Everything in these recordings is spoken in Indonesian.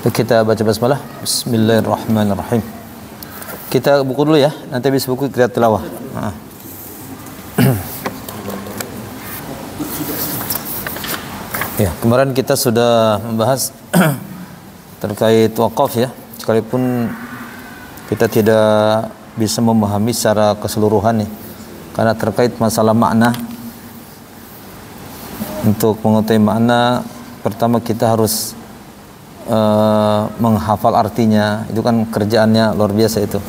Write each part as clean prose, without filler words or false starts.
Kita baca basmalah. Bismillahirrahmanirrahim. Kita buku dulu ya, nanti habis buku kita tilawah. Ya, kemarin kita sudah membahas terkait wakaf ya, sekalipun kita tidak bisa memahami secara keseluruhan nih, karena terkait masalah makna. Untuk mengetahui makna, pertama kita harus menghafal artinya, itu kan kerjaannya luar biasa itu.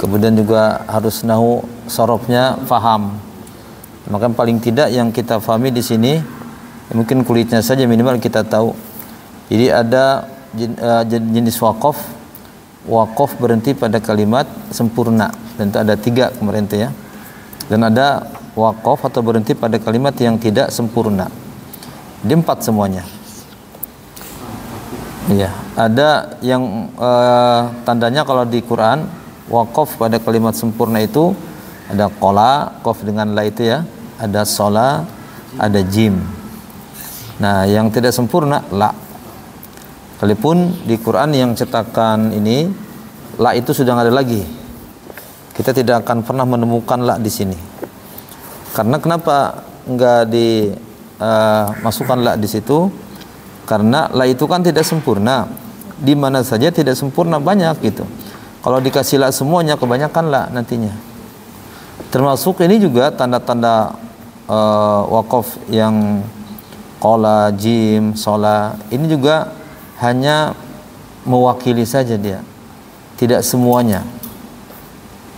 Kemudian juga harus nahu sorofnya faham. Maka paling tidak yang kita fahami di sini mungkin kulitnya saja minimal kita tahu. Jadi ada jenis wakaf. Wakaf berhenti pada kalimat sempurna, dan itu ada 3 kemarin itu ya. Dan ada wakaf atau berhenti pada kalimat yang tidak sempurna. Di 4 semuanya. Iya, ada yang tandanya kalau di Quran wakaf pada kalimat sempurna itu ada qola, qaf dengan la itu ya, ada sola, ada jim. Nah, yang tidak sempurna la. Sekalipun di Quran yang cetakan ini la itu sudah nggak ada lagi. Kita tidak akan pernah menemukan la di sini. Karena kenapa nggak dimasukkan la di situ? Karena la itu kan tidak sempurna. Di mana saja tidak sempurna banyak gitu. Kalau dikasih la semuanya kebanyakan la nantinya. Termasuk ini juga tanda-tanda wakaf yang qola, jim, sola. Ini juga hanya mewakili saja dia. Tidak semuanya.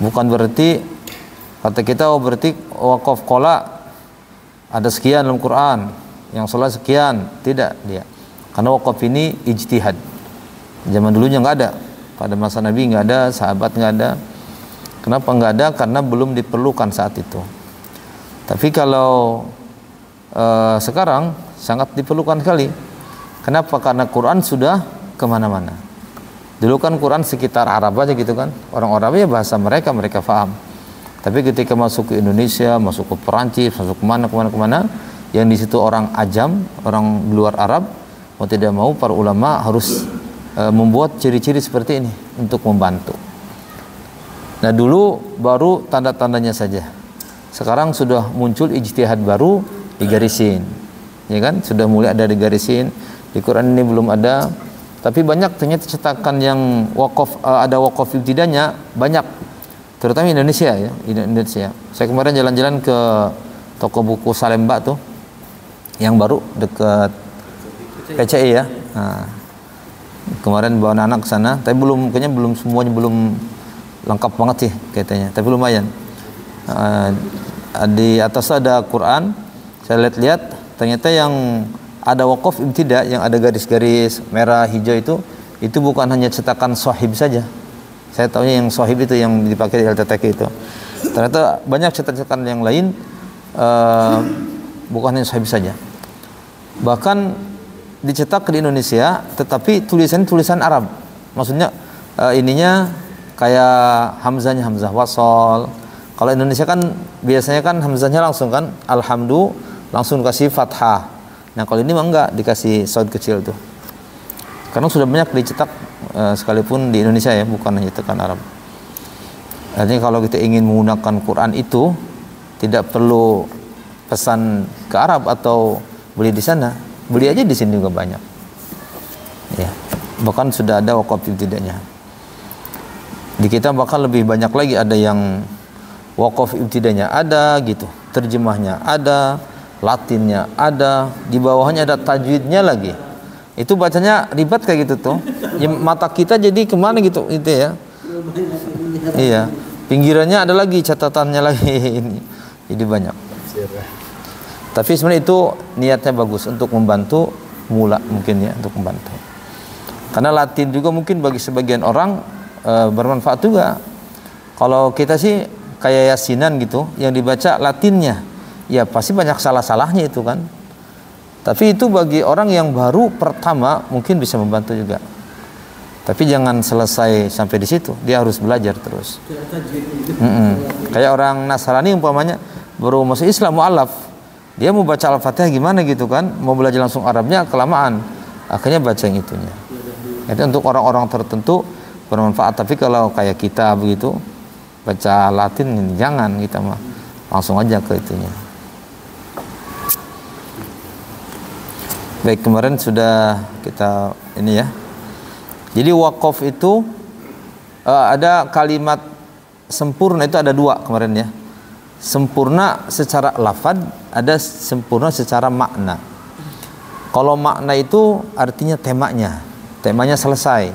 Bukan berarti kata kita berarti wakaf qola ada sekian dalam Quran, yang sola sekian. Tidak dia. Karena wakaf ini ijtihad. Zaman dulunya nggak ada, pada masa Nabi nggak ada, sahabat nggak ada. Kenapa nggak ada? Karena belum diperlukan saat itu. Tapi kalau sekarang sangat diperlukan sekali. Kenapa? Karena Quran sudah kemana-mana. Dulu kan Quran sekitar Arab aja gitu kan. Orang Arab ya bahasa mereka paham. Tapi ketika masuk ke Indonesia, masuk ke Perancis, masuk kemana, yang di situ orang ajam, orang luar Arab, mau tidak mau para ulama harus membuat ciri-ciri seperti ini untuk membantu. Nah, dulu baru tanda-tandanya saja. Sekarang sudah muncul ijtihad baru digarisin. Ya kan? Sudah mulai ada digarisin. Di Quran ini belum ada, tapi banyak ternyata cetakan yang wakaf, ada wakaf ibtidanya banyak. Terutama Indonesia ya, Indonesia. Saya kemarin jalan-jalan ke toko buku Salemba tuh, yang baru dekat PCI ya. Nah, kemarin bawa anak ke sana, tapi kayaknya belum semuanya belum lengkap banget sih katanya, tapi lumayan. Di atas ada Quran, saya lihat-lihat ternyata yang ada wakaf ibtida yang ada garis-garis merah hijau itu bukan hanya cetakan Shahib saja. Saya tahunya yang Shahib itu yang dipakai di LTTK itu. Ternyata banyak cetakan yang lain bukan hanya Shahib saja. Bahkan dicetak di Indonesia, tetapi tulisan Arab. Maksudnya ininya kayak hamzahnya hamzah wasol. Kalau Indonesia kan biasanya kan hamzahnya langsung kan alhamdu langsung kasih fathah. Nah, kalau ini mah enggak, dikasih shad kecil tuh. Karena sudah banyak dicetak sekalipun di Indonesia ya, bukan hanya cetakan Arab. Artinya kalau kita ingin menggunakan Quran itu tidak perlu pesan ke Arab atau beli di sana, beli aja di sini juga banyak. Ya, bahkan sudah ada wakaf ibtidanya. Di kita bahkan lebih banyak lagi, ada yang wakaf ibtidanya ada gitu, terjemahnya ada, Latinnya ada, di bawahnya ada tajwidnya lagi. Itu bacanya ribet kayak gitu tuh. Ya, mata kita jadi kemana gitu itu ya. Iya, pinggirannya ada lagi catatannya lagi ini. Jadi banyak. Tapi sebenarnya itu niatnya bagus untuk membantu mula mungkin ya, untuk membantu. Karena Latin juga mungkin bagi sebagian orang bermanfaat juga. Kalau kita sih kayak Yasinan gitu, yang dibaca Latinnya, ya pasti banyak salah-salahnya itu kan. Tapi itu bagi orang yang baru pertama mungkin bisa membantu juga. Tapi jangan selesai sampai di situ, dia harus belajar terus. Kayak orang Nasrani umpamanya baru masuk Islam mu'alaf, dia mau baca Al-Fatihah gimana gitu kan, mau belajar langsung Arabnya kelamaan, akhirnya baca yang itunya. Itu untuk orang-orang tertentu bermanfaat. Tapi kalau kayak kita begitu baca Latin, jangan, kita mah langsung aja ke itunya. Baik, kemarin sudah kita ini ya. Jadi waqaf itu ada kalimat sempurna, itu ada dua kemarin ya. Sempurna secara lafad, ada sempurna secara makna. Kalau makna itu artinya temanya selesai.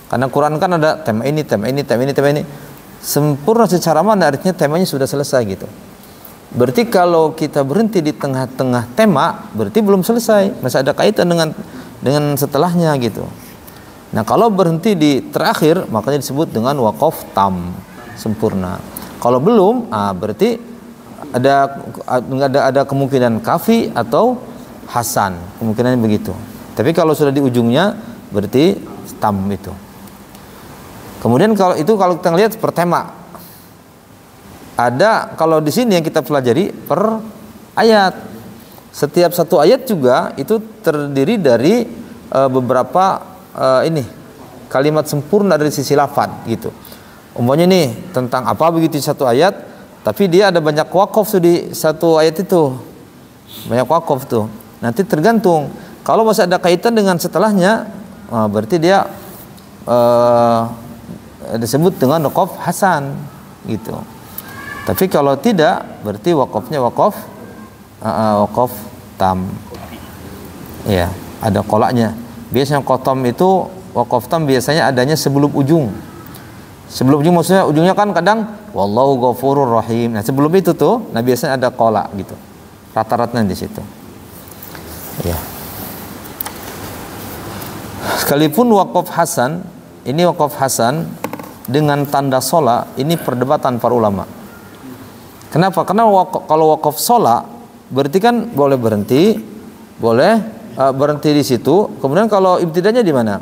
Karena Quran kan ada tema ini, tema ini, tema ini, tema ini. Sempurna secara makna artinya temanya sudah selesai gitu. Berarti kalau kita berhenti di tengah-tengah tema, berarti belum selesai, masih ada kaitan dengan setelahnya gitu. Nah, kalau berhenti di terakhir, makanya disebut dengan waqaf tam, sempurna. Kalau belum, berarti ada kemungkinan kafi atau hasan, kemungkinannya begitu. Tapi kalau sudah di ujungnya, berarti tam itu. Kemudian kalau kita lihat per tema, ada kalau di sini yang kita pelajari per ayat. Setiap satu ayat juga itu terdiri dari beberapa kalimat sempurna dari sisi lafaz gitu. Umpamanya nih tentang apa begitu satu ayat, tapi dia ada banyak waqaf tuh di satu ayat itu. Banyak waqaf tuh. Nanti tergantung. Kalau masih ada kaitan dengan setelahnya, berarti dia disebut dengan waqaf hasan gitu. Tapi kalau tidak, berarti waqafnya waqaf tam. Ya, ada kolaknya. Biasanya qatam itu waqaf tam biasanya adanya sebelum ujung. Sebelum ujung maksudnya ujungnya kan kadang wallahu ghafurur rahim. Nah, sebelum itu tuh biasanya ada kolak gitu. Rata-rata di situ. Ya. Sekalipun waqaf hasan, ini waqaf hasan dengan tanda sola, ini perdebatan para ulama. Kenapa? Karena kalau waqaf sola berarti kan boleh berhenti di situ. Kemudian kalau ibtidanya di mana?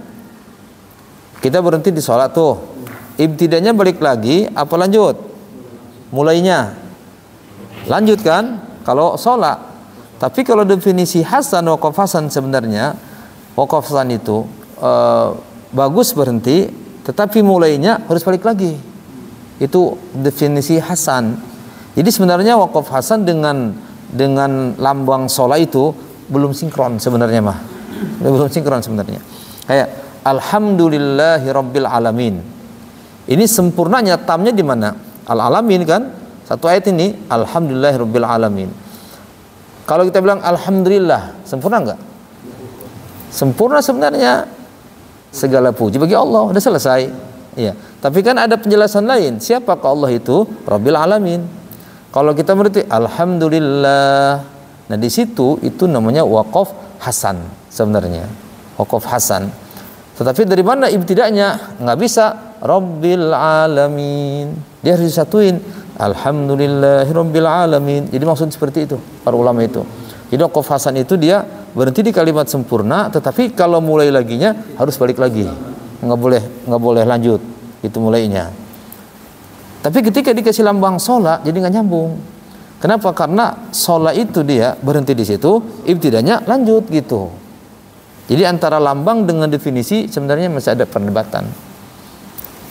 Kita berhenti di sholat tuh. Ibtidanya balik lagi apa lanjut? Mulainya lanjut kan? Kalau sholat. Tapi kalau definisi hasan, waqaf hasan sebenarnya waqaf hasan itu bagus berhenti, tetapi mulainya harus balik lagi. Itu definisi hasan. Jadi sebenarnya waqaf hasan dengan lambang sholat itu belum sinkron sebenarnya mah. Belum sinkron sebenarnya. Kayak alhamdulillahi rabbil alamin. Ini sempurnanya tamnya di mana? Al-alamin kan? Satu ayat ini alhamdulillahi rabbil alamin. Kalau kita bilang alhamdulillah, sempurna enggak? Sempurna sebenarnya. Segala puji bagi Allah, udah selesai. Iya. Tapi kan ada penjelasan lain. Siapakah Allah itu? Rabbil alamin. Kalau kita berarti alhamdulillah. Nah, di situ itu namanya waqaf hasan sebenarnya. Waqaf hasan. Tetapi dari mana ibtida'nya? Nggak bisa rabbil alamin. Dia harus disatuin. Alhamdulillahi rabbil alamin. Jadi maksud seperti itu para ulama itu. Jadi waqaf hasan itu dia berhenti di kalimat sempurna, tetapi kalau mulai laginya harus balik lagi. Nggak boleh lanjut. Itu mulainya. Tapi ketika dikasih lambang sholat, jadi nggak nyambung. Kenapa? Karena sholat itu dia berhenti di situ, ibtidanya lanjut gitu. Jadi antara lambang dengan definisi sebenarnya masih ada perdebatan.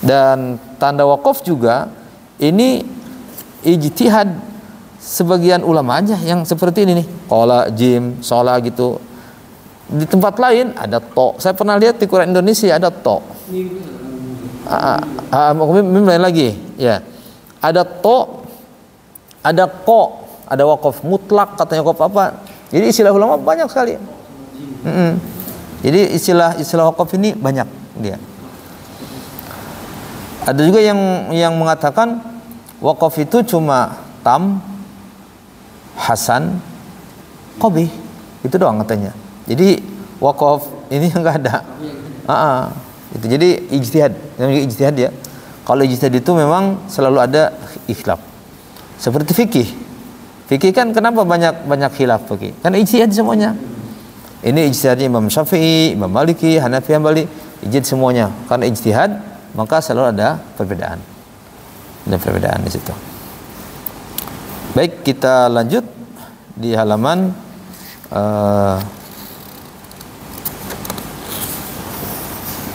Dan tanda waqaf juga ini ijtihad sebagian ulama aja yang seperti ini nih. Qala, jim, sholat gitu. Di tempat lain ada to. Saya pernah lihat di Quran Indonesia ada to. Lain lagi ya, ada to, ada ko, ada waqaf mutlak, katanya waqaf apa. Jadi istilah ulama banyak sekali. Jadi istilah waqaf ini banyak dia. Ada juga yang mengatakan waqaf itu cuma tam, hasan, qabih, itu doang katanya. Jadi waqaf ini enggak ada. Itu jadi ijtihad, namanya ijtihad ya. Kalau ijtihad itu memang selalu ada khilaf. Seperti fikih. Fikih kan kenapa banyak khilaf fikih? Karena ijtihad semuanya. Ini ijtihadnya Imam Syafi'i, Imam Maliki, Hanafi, Hambali, ijtihad semuanya. Karena ijtihad maka selalu ada perbedaan. Ada perbedaan di situ. Baik, kita lanjut di halaman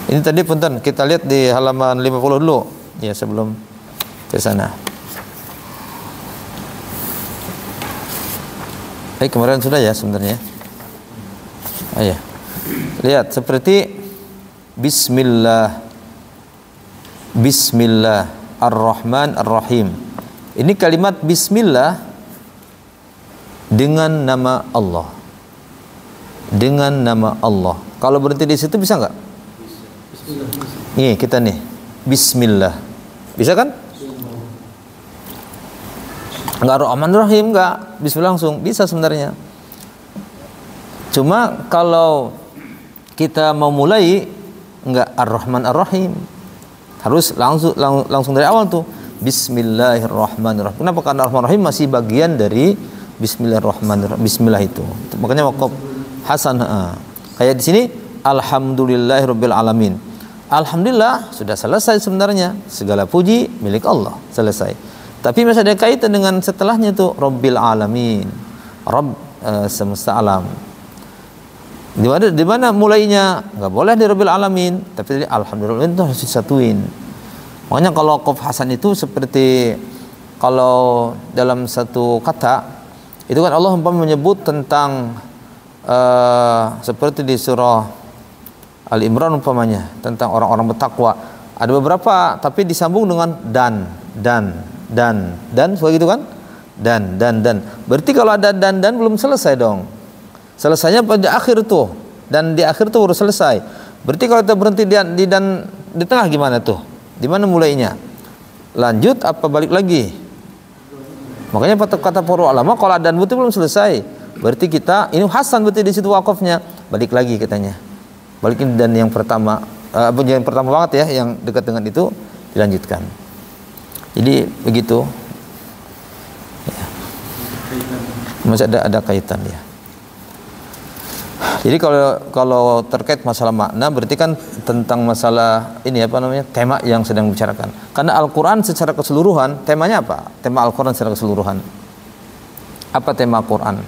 Ini tadi punten kita lihat di halaman 50 dulu ya sebelum ke sana. Kemarin sudah ya sebenarnya. Ya. Lihat seperti Bismillah, Bismillah Ar-Rahman Ar-Rahim. Ini kalimat Bismillah dengan nama Allah. Dengan nama Allah. Kalau berhenti di situ bisa nggak? Nih kita nih Bismillah. Bisa kan? Enggak Rahman Rahim, enggak. Bismillah langsung. Bisa sebenarnya. Cuma kalau kita mau mulai enggak Ar-Rahman Ar-Rahim. Harus langsung dari awal tuh. Bismillahirrahmanirrahim. Kenapa? Karena Ar-Rahman Rahim masih bagian dari Bismillahirrahmanirrahim. Bismillah itu. Makanya waqaf hasan. Kayak di sini Alhamdulillahirabbil alamin. Alhamdulillah sudah selesai sebenarnya, segala puji milik Allah, selesai. Tapi masih ada kaitan dengan setelahnya tuh Rabbil alamin, Rabb semesta alam. Di mana mulainya? Nggak boleh di Rabbil alamin, tapi alhamdulillah itu harus disatuin. Makanya kalau waqaf hasan itu seperti kalau dalam satu kata itu kan Allah menyebut tentang seperti di surah Al-Imran umpamanya tentang orang-orang bertakwa. Ada beberapa tapi disambung dengan dan seperti itu kan? Dan. Berarti kalau ada dan belum selesai dong. Selesainya pada akhir tuh. Dan di akhir tuh baru selesai. Berarti kalau kita berhenti di dan di tengah gimana tuh? Di mana mulainya? Lanjut apa balik lagi? Makanya kata para ulama kalau dan betul belum selesai. Berarti kita ini hasan berarti di situ wakafnya. Balik lagi katanya. Balikin dan yang pertama yang pertama banget ya, yang dekat dengan itu dilanjutkan. Jadi begitu ya. Masih ada kaitan ya. Jadi kalau terkait masalah makna berarti kan tentang masalah ini apa namanya, tema yang sedang dibicarakan. Karena Al-Quran secara keseluruhan temanya apa? Tema Al-Quran secara keseluruhan apa tema Al-Quran?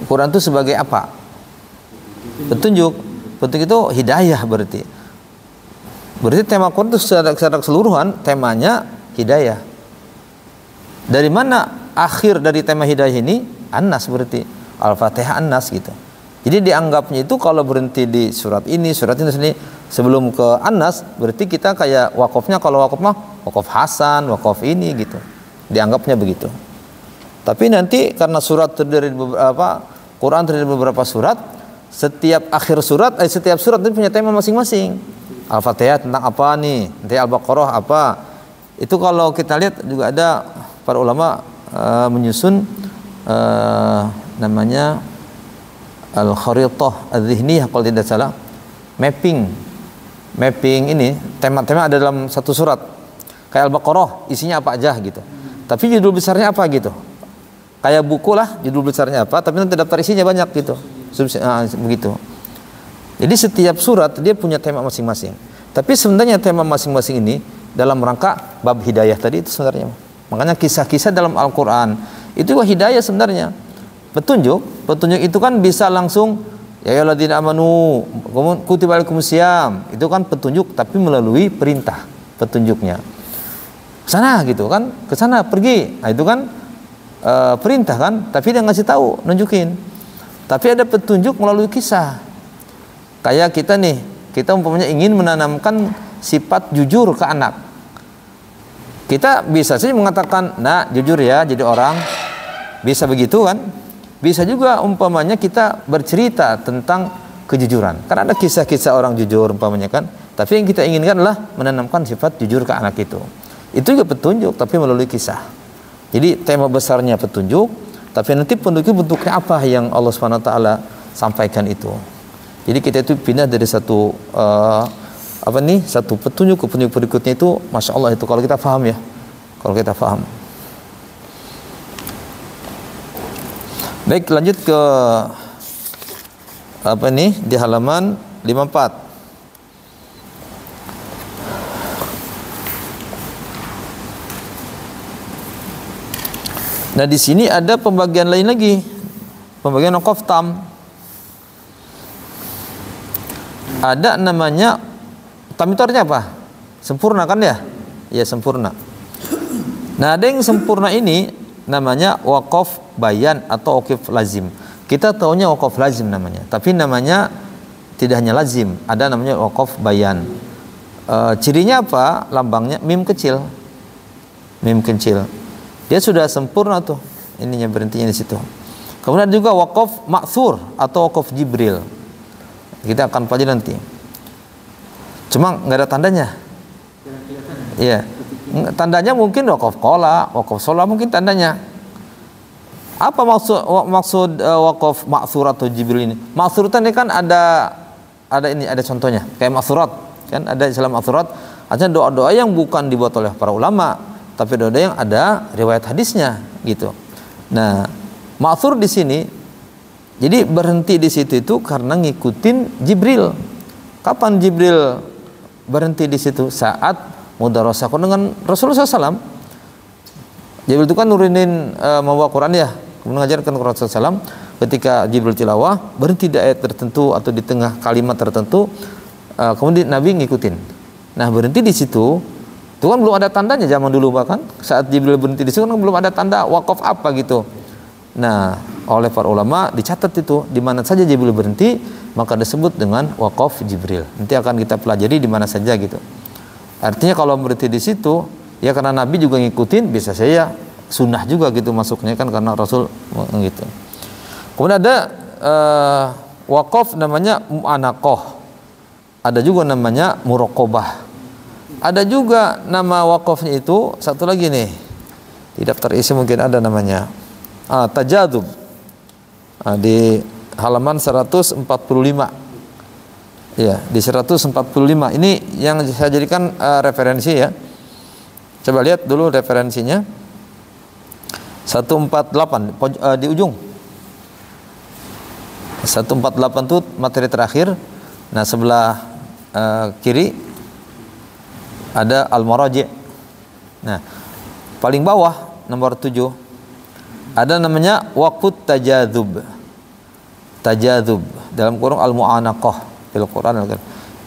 Al-Quran itu sebagai apa? Petunjuk. Petunjuk itu hidayah berarti. Berarti tema Al-Quran itu secara keseluruhan temanya hidayah. Dari mana akhir dari tema hidayah ini? An-Nas berarti. Al-Fatihah An-Nas gitu. Jadi dianggapnya itu kalau berhenti di surat ini sebelum ke An-Nas berarti kita kayak wakafnya, kalau wakaf mah wakaf hasan, wakaf ini gitu. Dianggapnya begitu. Tapi nanti karena surat terdiri dari beberapa, Quran terdiri dari beberapa surat, setiap akhir surat, setiap surat itu punya tema masing-masing. Al-Fatihah tentang apa nih? Nanti Al-Baqarah apa? Itu kalau kita lihat juga ada para ulama menyusun namanya Al-Kharitah Adz-Dzihniyah kalau tidak salah. Mapping ini tema-tema ada dalam satu surat. Kayak Al-Baqarah isinya apa aja gitu. Tapi judul besarnya apa gitu. Kayak buku lah judul besarnya apa, tapi nanti daftar isinya banyak gitu. Begitu. Jadi setiap surat dia punya tema masing-masing. Tapi sebenarnya tema masing-masing ini dalam rangka bab hidayah tadi itu sebenarnya. Makanya kisah-kisah dalam Al-Quran itu hidayah sebenarnya. Petunjuk itu kan bisa langsung ya ayyuhalladzina amanu kutiba alaikumusiyam. Itu kan petunjuk tapi melalui perintah petunjuknya. Sana gitu kan, ke sana pergi. Nah, itu kan perintah kan, tapi dia ngasih tahu, nunjukin. Tapi ada petunjuk melalui kisah. Kayak kita nih, kita umpamanya ingin menanamkan sifat jujur ke anak. Kita bisa sih mengatakan, nah jujur ya jadi orang. Bisa begitu kan? Bisa juga umpamanya kita bercerita tentang kejujuran. Karena ada kisah-kisah orang jujur umpamanya kan. Tapi yang kita inginkan adalah menanamkan sifat jujur ke anak itu. Itu juga petunjuk tapi melalui kisah. Jadi tema besarnya petunjuk, tapi nanti bentuknya apa yang Allah SWT sampaikan itu. Jadi kita itu pindah dari satu satu petunjuk ke petunjuk berikutnya itu, masya Allah itu kalau kita paham ya, kalau kita paham. Baik, lanjut ke di halaman 54. Nah di sini ada pembagian lain lagi, pembagian waqaf tam. Ada namanya Tam itu artinya apa? Sempurna kan ya? Ya sempurna. Nah, ada yang sempurna ini namanya wakaf bayan atau wakaf lazim. Kita taunya wakaf lazim namanya, tapi namanya tidak hanya lazim, ada namanya wakaf bayan. Cirinya apa? Lambangnya mim kecil. Mim kecil. Dia sudah sempurna tuh. Ininya berhentinya di situ. Kemudian juga wakaf ma'thur atau wakaf Jibril. Kita akan pelajari nanti. Cuma nggak ada tandanya. Iya. Tandanya mungkin wakaf qola, wakaf shola mungkin tandanya. Apa maksud wakaf ma'thur atau Jibril ini? Ma'thur ini kan ada contohnya. Kayak ma'thurat kan ada Islam ma'thurat. Artinya doa-doa yang bukan dibuat oleh para ulama, tapi doa-doa yang ada riwayat hadisnya gitu. Nah, ma'thur di sini jadi berhenti di situ itu karena ngikutin Jibril. Kapan Jibril berhenti di situ? Saat mudarasah dengan Rasulullah SAW. Jibril itu kan nurunin membawa Quran ya, mengajarkan Quran SAW. Ketika Jibril tilawah berhenti di ayat tertentu atau di tengah kalimat tertentu, kemudian Nabi ngikutin. Nah, berhenti di situ itu kan belum ada tandanya zaman dulu, bahkan saat Jibril berhenti di situ kan belum ada tanda wakaf apa gitu. Nah, oleh para ulama dicatat itu di mana saja Jibril berhenti maka disebut dengan wakaf Jibril. Nanti akan kita pelajari di mana saja gitu. Artinya kalau berhenti di situ ya karena Nabi juga ngikutin, bisa saya sunnah juga gitu masuknya kan karena Rasul gitu. Kemudian ada wakaf namanya mu'anaqah. Ada juga namanya muraqabah. Ada juga nama wakafnya itu satu lagi nih. Di daftar isi mungkin ada namanya tajadzub. Di halaman 145. Ya, di 145. Ini yang saya jadikan referensi ya. Coba lihat dulu referensinya. 148 di ujung. 148 itu materi terakhir. Nah, sebelah kiri ada al-maraji'. Nah, paling bawah nomor 7 ada namanya waqfut tajadzub. Tajadzub dalam kurung al-mu'anaqah fil Quran.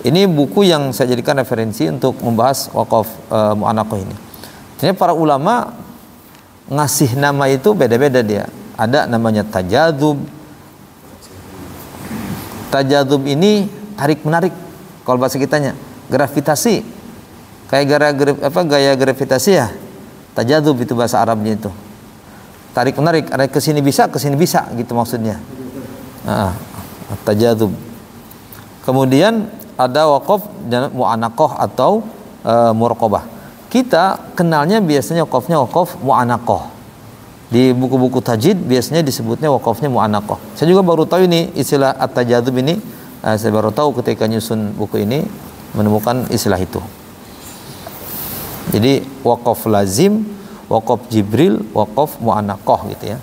Ini buku yang saya jadikan referensi untuk membahas wakaf mu'anaqah ini. Jadi para ulama ngasih nama itu beda-beda dia. Ada namanya tajadzub. Tajadzub ini tarik menarik kalau bahasa kitanya, gravitasi. Kayak gaya gravitasi ya. Tajadzub itu bahasa Arabnya itu. Tarik menarik, ada kesini bisa gitu maksudnya. Tajadzub. Kemudian ada wakaf mu'anaqah atau muraqabah. Kita kenalnya biasanya wakafnya wakaf mu'anaqah. Di buku-buku tajwid biasanya disebutnya wakafnya mu'anaqah. Saya juga baru tahu ini istilah at-tajadzub ini. Saya baru tahu ketika nyusun buku ini menemukan istilah itu. Jadi wakaf lazim, wakaf Jibril, wakaf mu'anaqah gitu ya.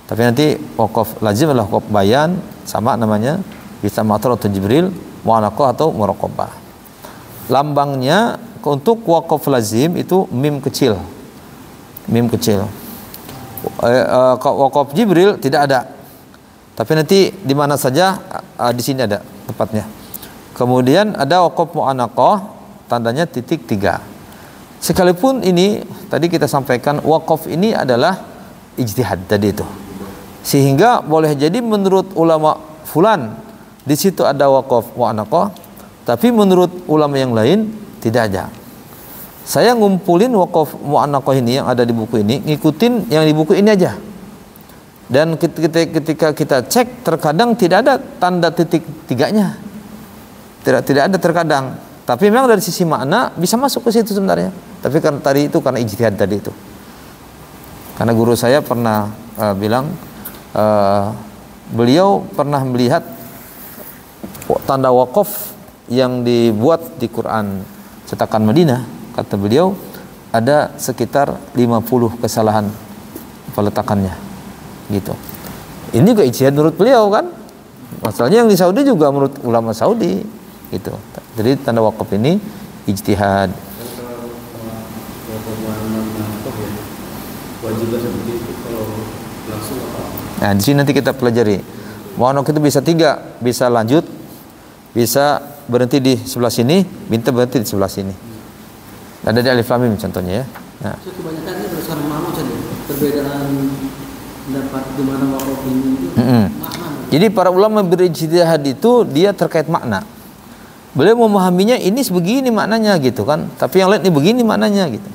Tapi nanti wakaf lazim adalah wakaf bayan, sama namanya, bisa ma'thur atau Jibril, mu'anaqah atau muraqabah. Lambangnya untuk wakaf lazim itu mim kecil. Mim kecil. Wakaf Jibril tidak ada. Tapi nanti di mana saja di sini ada tepatnya. Kemudian ada wakaf mu'anaqah, tandanya titik 3. Sekalipun ini tadi kita sampaikan wakaf ini adalah ijtihad tadi itu. Sehingga boleh jadi menurut ulama fulan di situ ada wakaf mu'anaqah, tapi menurut ulama yang lain tidak ada. Saya ngumpulin wakaf mu'anaqah ini yang ada di buku ini, ngikutin yang di buku ini aja. Dan ketika kita cek terkadang tidak ada tanda titik 3-nya. Tidak ada terkadang. Tapi memang dari sisi makna bisa masuk ke situ sebenarnya. Tapi karena tadi itu karena ijtihad tadi itu. Karena guru saya pernah bilang beliau pernah melihat tanda wakaf yang dibuat di Quran cetakan Madinah, kata beliau ada sekitar 50 kesalahan peletakannya gitu. Ini juga ijtihad menurut beliau kan. Masalahnya yang di Saudi juga menurut ulama Saudi gitu. Jadi tanda wakaf ini ijtihad. Nah, di sini nanti kita pelajari. Mu'anaqah itu bisa 3, bisa lanjut, bisa berhenti di sebelah sini, binti berhenti di sebelah sini. Ada di alif lam mim contohnya ya. Nah. Kebanyakan ini berdasarkan makna saja. Perbedaan pendapat di mana wakaf ini itu makna. Jadi para ulama berijtihad itu dia terkait makna. Beliau memahaminya ini sebegini maknanya gitu kan, tapi yang lain ini begini maknanya gitu.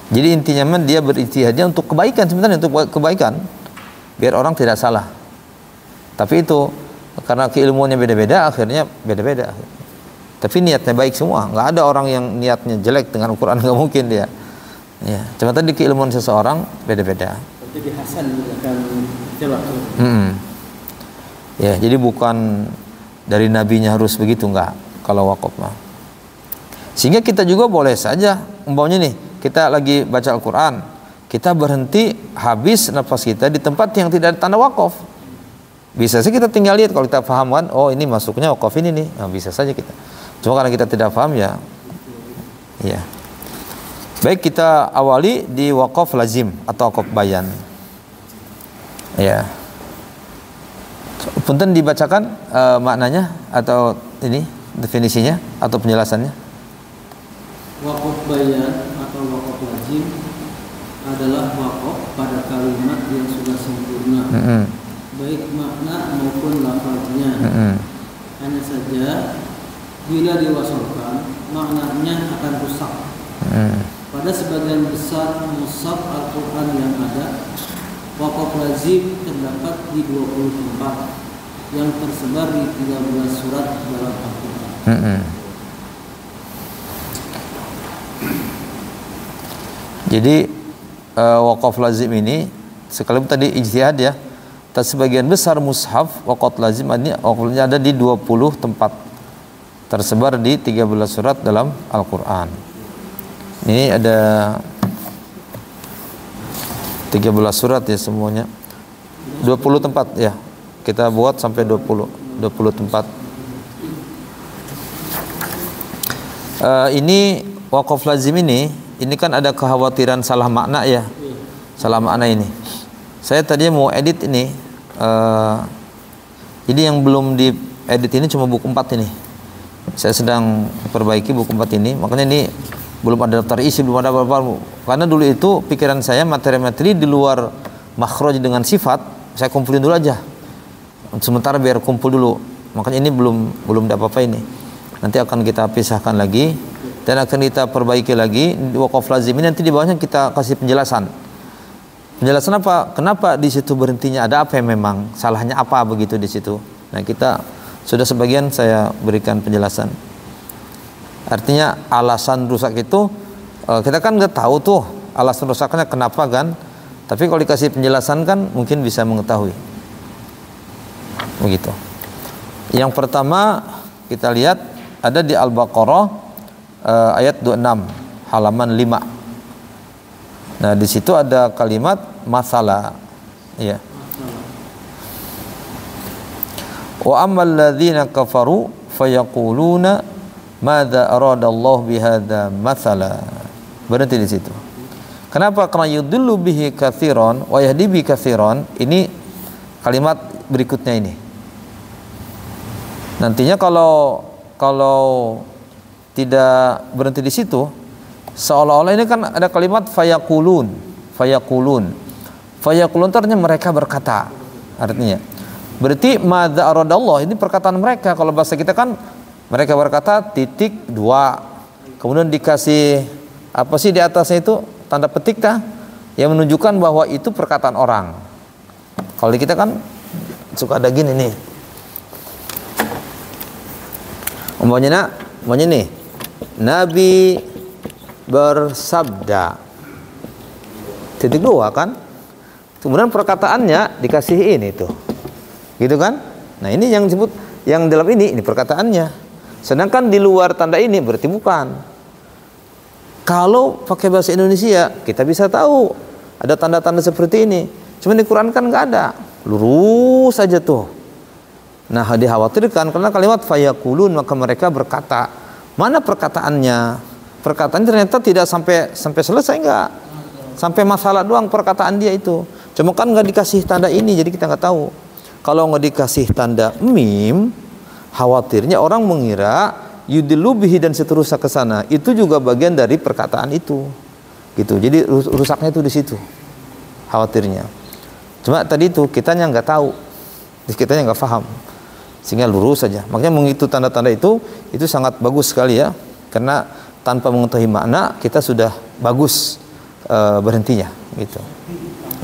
Jadi intinya dia berijtihadnya untuk kebaikan, sebenarnya untuk kebaikan, biar orang tidak salah. Tapi itu karena keilmuannya beda-beda, akhirnya beda-beda. Tapi niatnya baik semua, nggak ada orang yang niatnya jelek dengan Al-Quran, nggak mungkin dia. Ya, cuma tadi keilmuan seseorang beda-beda. Jadi Hasan akan jawab. Ya, jadi bukan dari nabinya harus begitu, nggak kalau wakaf mah. Sehingga kita juga boleh saja, umpamanya nih, kita lagi baca Al-Quran, kita berhenti habis nafas kita di tempat yang tidak ada tanda wakaf. Bisa sih kita tinggal lihat, kalau kita paham kan, oh ini masuknya wakaf ini nih, nah, bisa saja kita. Cuma karena kita tidak paham ya. Baik, kita awali di wakaf lazim atau wakaf bayan. Ya. Punten dibacakan maknanya atau ini definisinya atau penjelasannya. Wakaf bayan atau wakaf lazim adalah wakaf pada kalimat yang sudah sempurna, baik makna maupun lafaznya. Hanya saja bila diwasalkan maknanya akan rusak. Pada sebagian besar mushaf Al-Quran yang ada, wakaf lazim terdapat di 20 tempat yang tersebar di 13 surat dalam Al-Quran. Jadi wakaf lazim ini sekalipun tadi ijtihad ya, tapi sebagian besar mushaf wakaf lazim ini wakafnya ada di 20 tempat tersebar di 13 surat dalam Al-Quran. Ini ada 13 surat ya semuanya. 20 tempat ya. Kita buat sampai 20 tempat. Ini wakaf lazim ini kan ada kekhawatiran salah makna ya. Salah makna ini. Saya tadi mau edit ini. Jadi yang belum diedit ini cuma buku 4 ini. Saya sedang perbaiki buku 4 ini, makanya ini belum ada daftar isi, belum ada apa-apa. Karena dulu itu pikiran saya materi-materi di luar makhraj dengan sifat, saya kumpulin dulu aja. Sementara biar kumpul dulu. Makanya ini belum ada apa-apa ini. Nanti akan kita pisahkan lagi dan akan kita perbaiki lagi. Wakaf lazim ini nanti di bawahnya kita kasih penjelasan. Penjelasan apa? Kenapa di situ berhentinya? Ada apa yang memang salahnya apa begitu di situ? Nah, kita sudah sebagian saya berikan penjelasan. Artinya alasan rusak itu kita kan nggak tahu tuh alasan rusaknya kenapa kan. Tapi kalau dikasih penjelasan kan mungkin bisa mengetahui. Begitu. Yang pertama kita lihat ada di Al-Baqarah ayat 26 halaman 5. Nah, di situ ada kalimat masalah. Ya. Wa ammal ladzina kafaru fayaquluna madza aradallahu bihadza mathala. Berhenti di situ. Kenapa? Karena yudillu bihi katsiran wa yahdi bi katsiran. Ini kalimat berikutnya ini. Nantinya kalau tidak berhenti di situ, seolah-olah ini kan ada kalimat fayaqulun. Fayaqulun artinya mereka berkata. Artinya berarti madza aradallah ini perkataan mereka. Kalau bahasa kita kan mereka berkata titik 2. Kemudian dikasih apa sih di atasnya itu tanda petik kah yang menunjukkan bahwa itu perkataan orang. Kalau di kita kan suka ada gini nih. Umpamanya nih Nabi bersabda titik 2 kan. Kemudian perkataannya dikasih ini tuh. Gitu kan? Nah, ini yang disebut yang dalam ini perkataannya. Sedangkan di luar tanda ini berarti bukan. Kalau pakai bahasa Indonesia kita bisa tahu ada tanda-tanda seperti ini. Cuma di Quran kan nggak ada. Lurus saja tuh. Nah, dikhawatirkan karena kalimat fayaqulun maka mereka berkata. Mana perkataannya? Perkataan ternyata tidak sampai selesai enggak. Sampai masalah doang perkataan dia itu. Cuma kan nggak dikasih tanda ini jadi kita nggak tahu. Kalau nggak dikasih tanda mim, Khawatirnya orang mengira yudillu bihi dan seterusnya ke sana. Itu juga bagian dari perkataan itu. Gitu. Jadi rusaknya itu di situ. Khawatirnya. Cuma tadi itu kitanya nggak tahu. Kitanya nggak paham. Sehingga lurus saja. Makanya mengikuti tanda-tanda itu sangat bagus sekali ya. Karena tanpa mengetahui makna kita sudah bagus berhentinya gitu.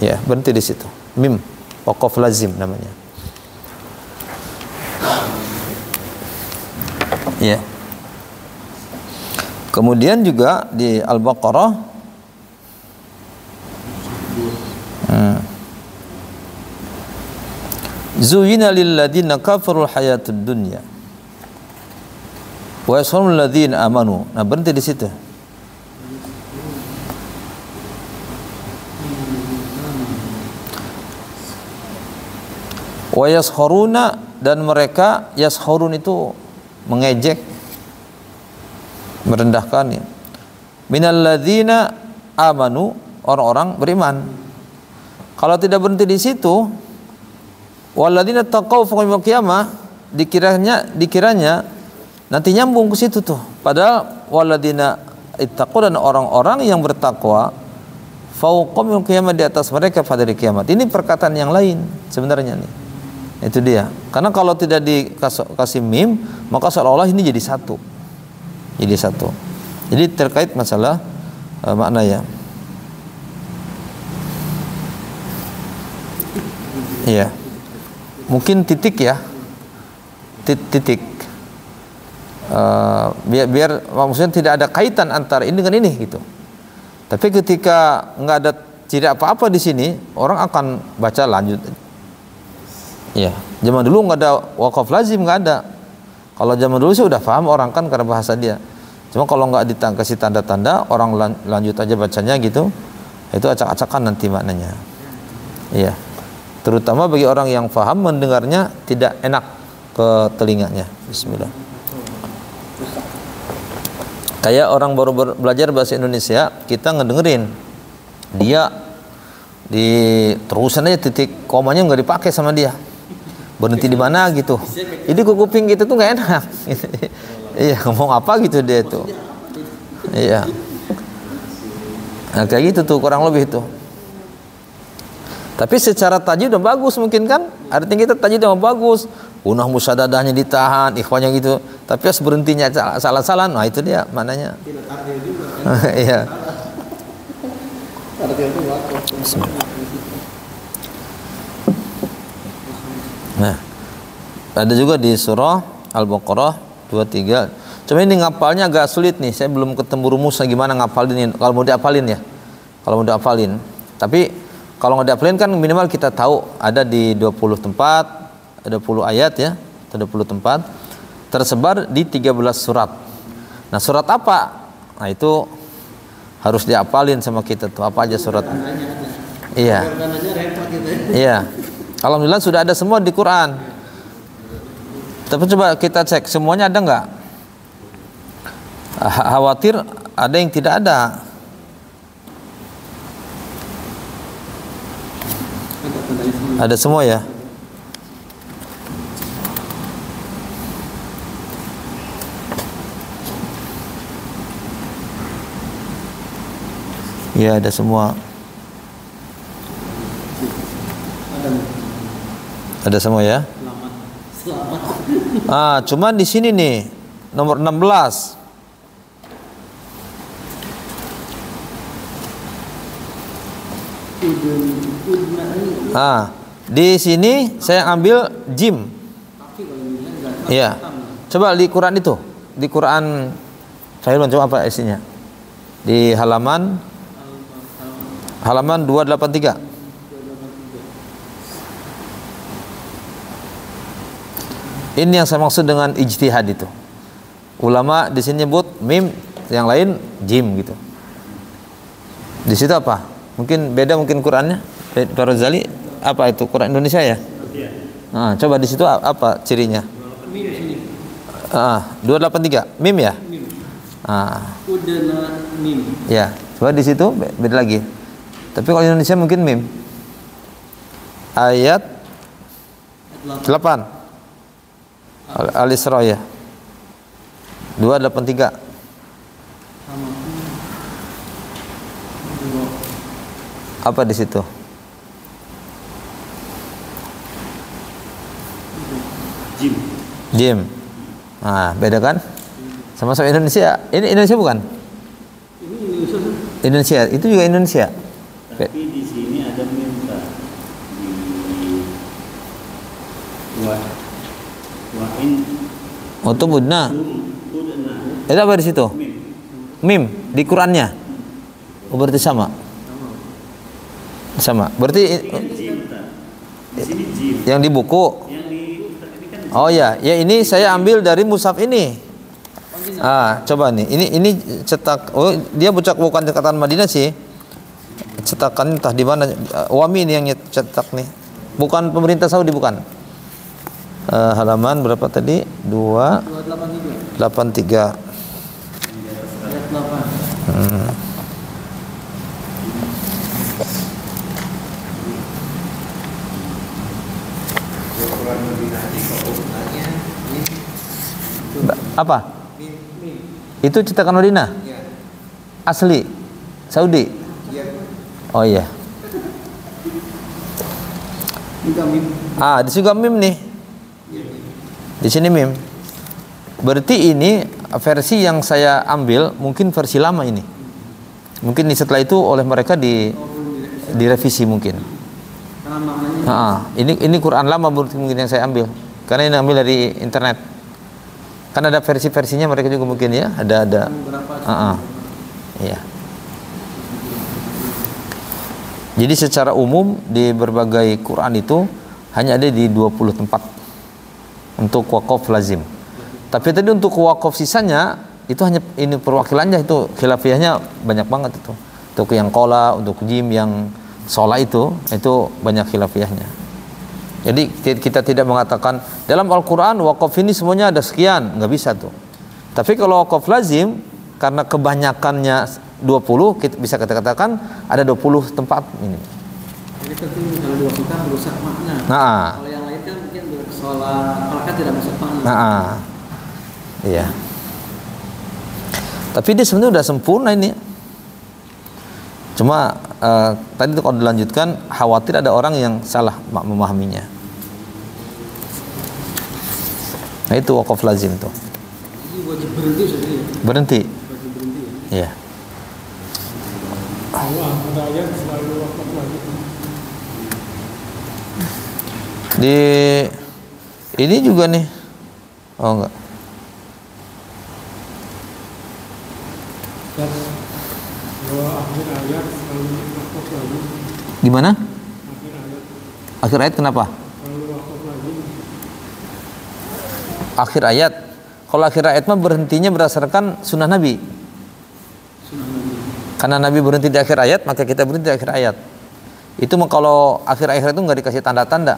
Ya, berhenti di situ. Mim, waqaf lazim namanya. Ya. Kemudian juga di Al-Baqarah Zuyina lil ladzina kafarul hayatud dunya wa yasrul ladzina amanu. Nah, berhenti di situ. Wa yaskhuruna, dan mereka yaskhurun itu mengejek, merendahkan ya. Minal ladzina amanu, orang-orang beriman. Kalau tidak berhenti di situ, walladzina taqaw fawqa qiyamah, dikiranya nanti nyambung ke situ tuh. Padahal walladzina ittaqu, dan orang-orang yang bertakwa, fawqa qiyamah, di atas mereka pada hari kiamat. Ini perkataan yang lain sebenarnya nih. Itu dia. Karena kalau tidak dikasih mim, maka seolah-olah ini jadi satu. Jadi satu. Jadi terkait masalah makna ya. Iya. Mungkin titik ya. Titik. Biar maksudnya tidak ada kaitan antara ini dengan ini gitu. Tapi ketika nggak ada tidak apa-apa di sini, orang akan baca lanjut. Ya, zaman dulu nggak ada waqaf lazim, nggak ada. Kalau zaman dulu sih udah paham orang kan karena bahasa dia. Cuma kalau nggak kasih tanda-tanda, orang lanjut aja bacanya gitu, itu acak-acakan nanti maknanya. Iya, terutama bagi orang yang paham mendengarnya tidak enak ke telinganya. Bismillah. Kayak orang baru belajar bahasa Indonesia, kita ngedengerin dia di terusan aja titik komanya nggak dipakai sama dia. Berhenti di mana gitu. Jadi kuping gitu tuh nggak enak. Iya, ngomong apa gitu dia tuh. Iya. Nah, kayak gitu tuh kurang lebih tuh. Tapi secara tajwid udah bagus mungkin kan? Artinya kita tajwid udah bagus. Unah musadadahnya ditahan, ikhwanya gitu. Tapi pas berhentinya salah-salah, nah itu dia maknanya. Iya. Nah, ada juga di surah Al-Baqarah 23. Cuma ini ngapalnya agak sulit nih. Saya belum ketemu rumusnya gimana ngapalin ini. Kalau mau diapalin ya. Kalau mau diapalin. Tapi kalau nggak diapalin kan minimal kita tahu ada di 20 tempat, ada 20 ayat ya, ada 20 tempat tersebar di 13 surat. Nah, surat apa? Nah, itu harus diapalin sama kita tuh. Apa aja surat? Iya. Iya. Alhamdulillah sudah ada semua di Quran. Tapi coba kita cek semuanya ada nggak? Khawatir ada yang tidak ada. Ada semua ya. Ya ada semua. Ada semua ya. Ah, cuma di sini nih nomor 16. Ah, di sini saya ambil jim. Iya. Coba di Quran itu, di Quran saya belum coba apa isinya. Di halaman 283. Ini yang saya maksud dengan ijtihad itu. Ulama di sini nyebut mim, yang lain jim gitu. Di situ apa? Mungkin beda mungkin Qurannya. Pak Rozali apa itu Quran Indonesia ya? Nah, coba di situ apa cirinya? 283 mim ya? Mim. Ya, coba di situ beda lagi. Tapi kalau Indonesia mungkin mim. Ayat 8. Al-Isra ya. 283. Sama. Apa di situ? Jim. Nah, beda kan? Sama-sama Indonesia. Ini Indonesia bukan? Ini Indonesia. Indonesia. Itu juga Indonesia. Tapi di sini ada minta di wain Utubudna. udna Itu apa di situ? Mim di Qurannya. Oh, berarti sama. Sama. Berarti cinta. Di sini jim. yang di buku. Yang di ini kan Oh ya, ya ini saya ambil dari mushaf ini. Ah, coba nih. Ini cetak. Oh, dia bukan cetakan Madinah sih. Cetakan entah di mana. Wami ini yang cetak nih. Bukan pemerintah Saudi, bukan. Halaman berapa tadi? 283. 283. Ayat 8. Apa? Itu cetakan Madinah? Asli? Saudi? Oh iya. Juga mim. Ah, di juga mim nih. Di sini mim. Berarti ini versi yang saya ambil mungkin versi lama ini. Mungkin setelah itu oleh mereka direvisi mungkin. Karena maknanya Ini Quran lama mungkin yang saya ambil. Karena ini ambil dari internet. Kan ada versi-versinya mereka juga mungkin ya. Ada. berapa? Iya. Jadi secara umum di berbagai Quran itu hanya ada di 20 tempat untuk wakaf lazim. Tapi tadi untuk wakaf sisanya itu hanya ini perwakilannya, itu khilafiyahnya banyak banget itu. Untuk yang qola, untuk jim, yang sholat itu banyak khilafiyahnya. Jadi kita tidak mengatakan dalam Al-Quran wakaf ini semuanya ada sekian, nggak bisa tuh. Tapi kalau wakaf lazim karena kebanyakannya 20, bisa kita katakan ada 20 tempat ini. Jadi penting kalau diwakilkan merusak makna. Nah, Kalau yang lain kan mungkin sholat, kalau kan tidak merusak makna. iya. Tapi dia sebenarnya udah sempurna ini. Cuma tadi kalau dilanjutkan khawatir ada orang yang salah memahaminya. Nah itu wakaf lazim tuh. Jadi wajib berhenti saja ya. Berhenti. Wajib berhenti ya. Iya. Ada ayat selalu wakaf lagi. Di ini juga nih. Oh enggak. Dan bahwa akhir ayat selalu wakaf lagi. Di mana? Akhir ayat Akhir ayat kenapa? selalu wakaf lagi. Akhir ayat. Kalau akhir ayat mah berhentinya berdasarkan sunnah Nabi. Sunnah Nabi. Karena Nabi berhenti di akhir ayat, maka kita berhenti di akhir ayat. Itu kalau akhir ayat itu nggak dikasih tanda-tanda.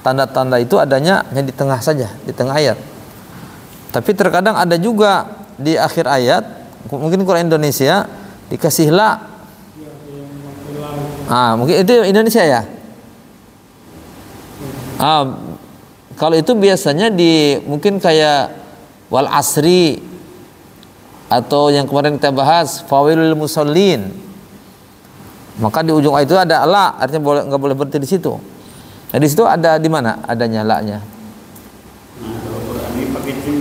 Tanda-tanda itu adanya hanya di tengah saja, di tengah ayat. Tapi terkadang ada juga di akhir ayat, mungkin Quran Indonesia dikasih la. Mungkin itu Indonesia ya. Kalau itu biasanya mungkin kayak wal asri, atau yang kemarin kita bahas fawilul musallin. Maka di ujung ayat itu ada la, artinya nggak boleh berhenti di situ. Nah di situ ada di mana adanya la-nya? nah kalau Quran ini pakai jim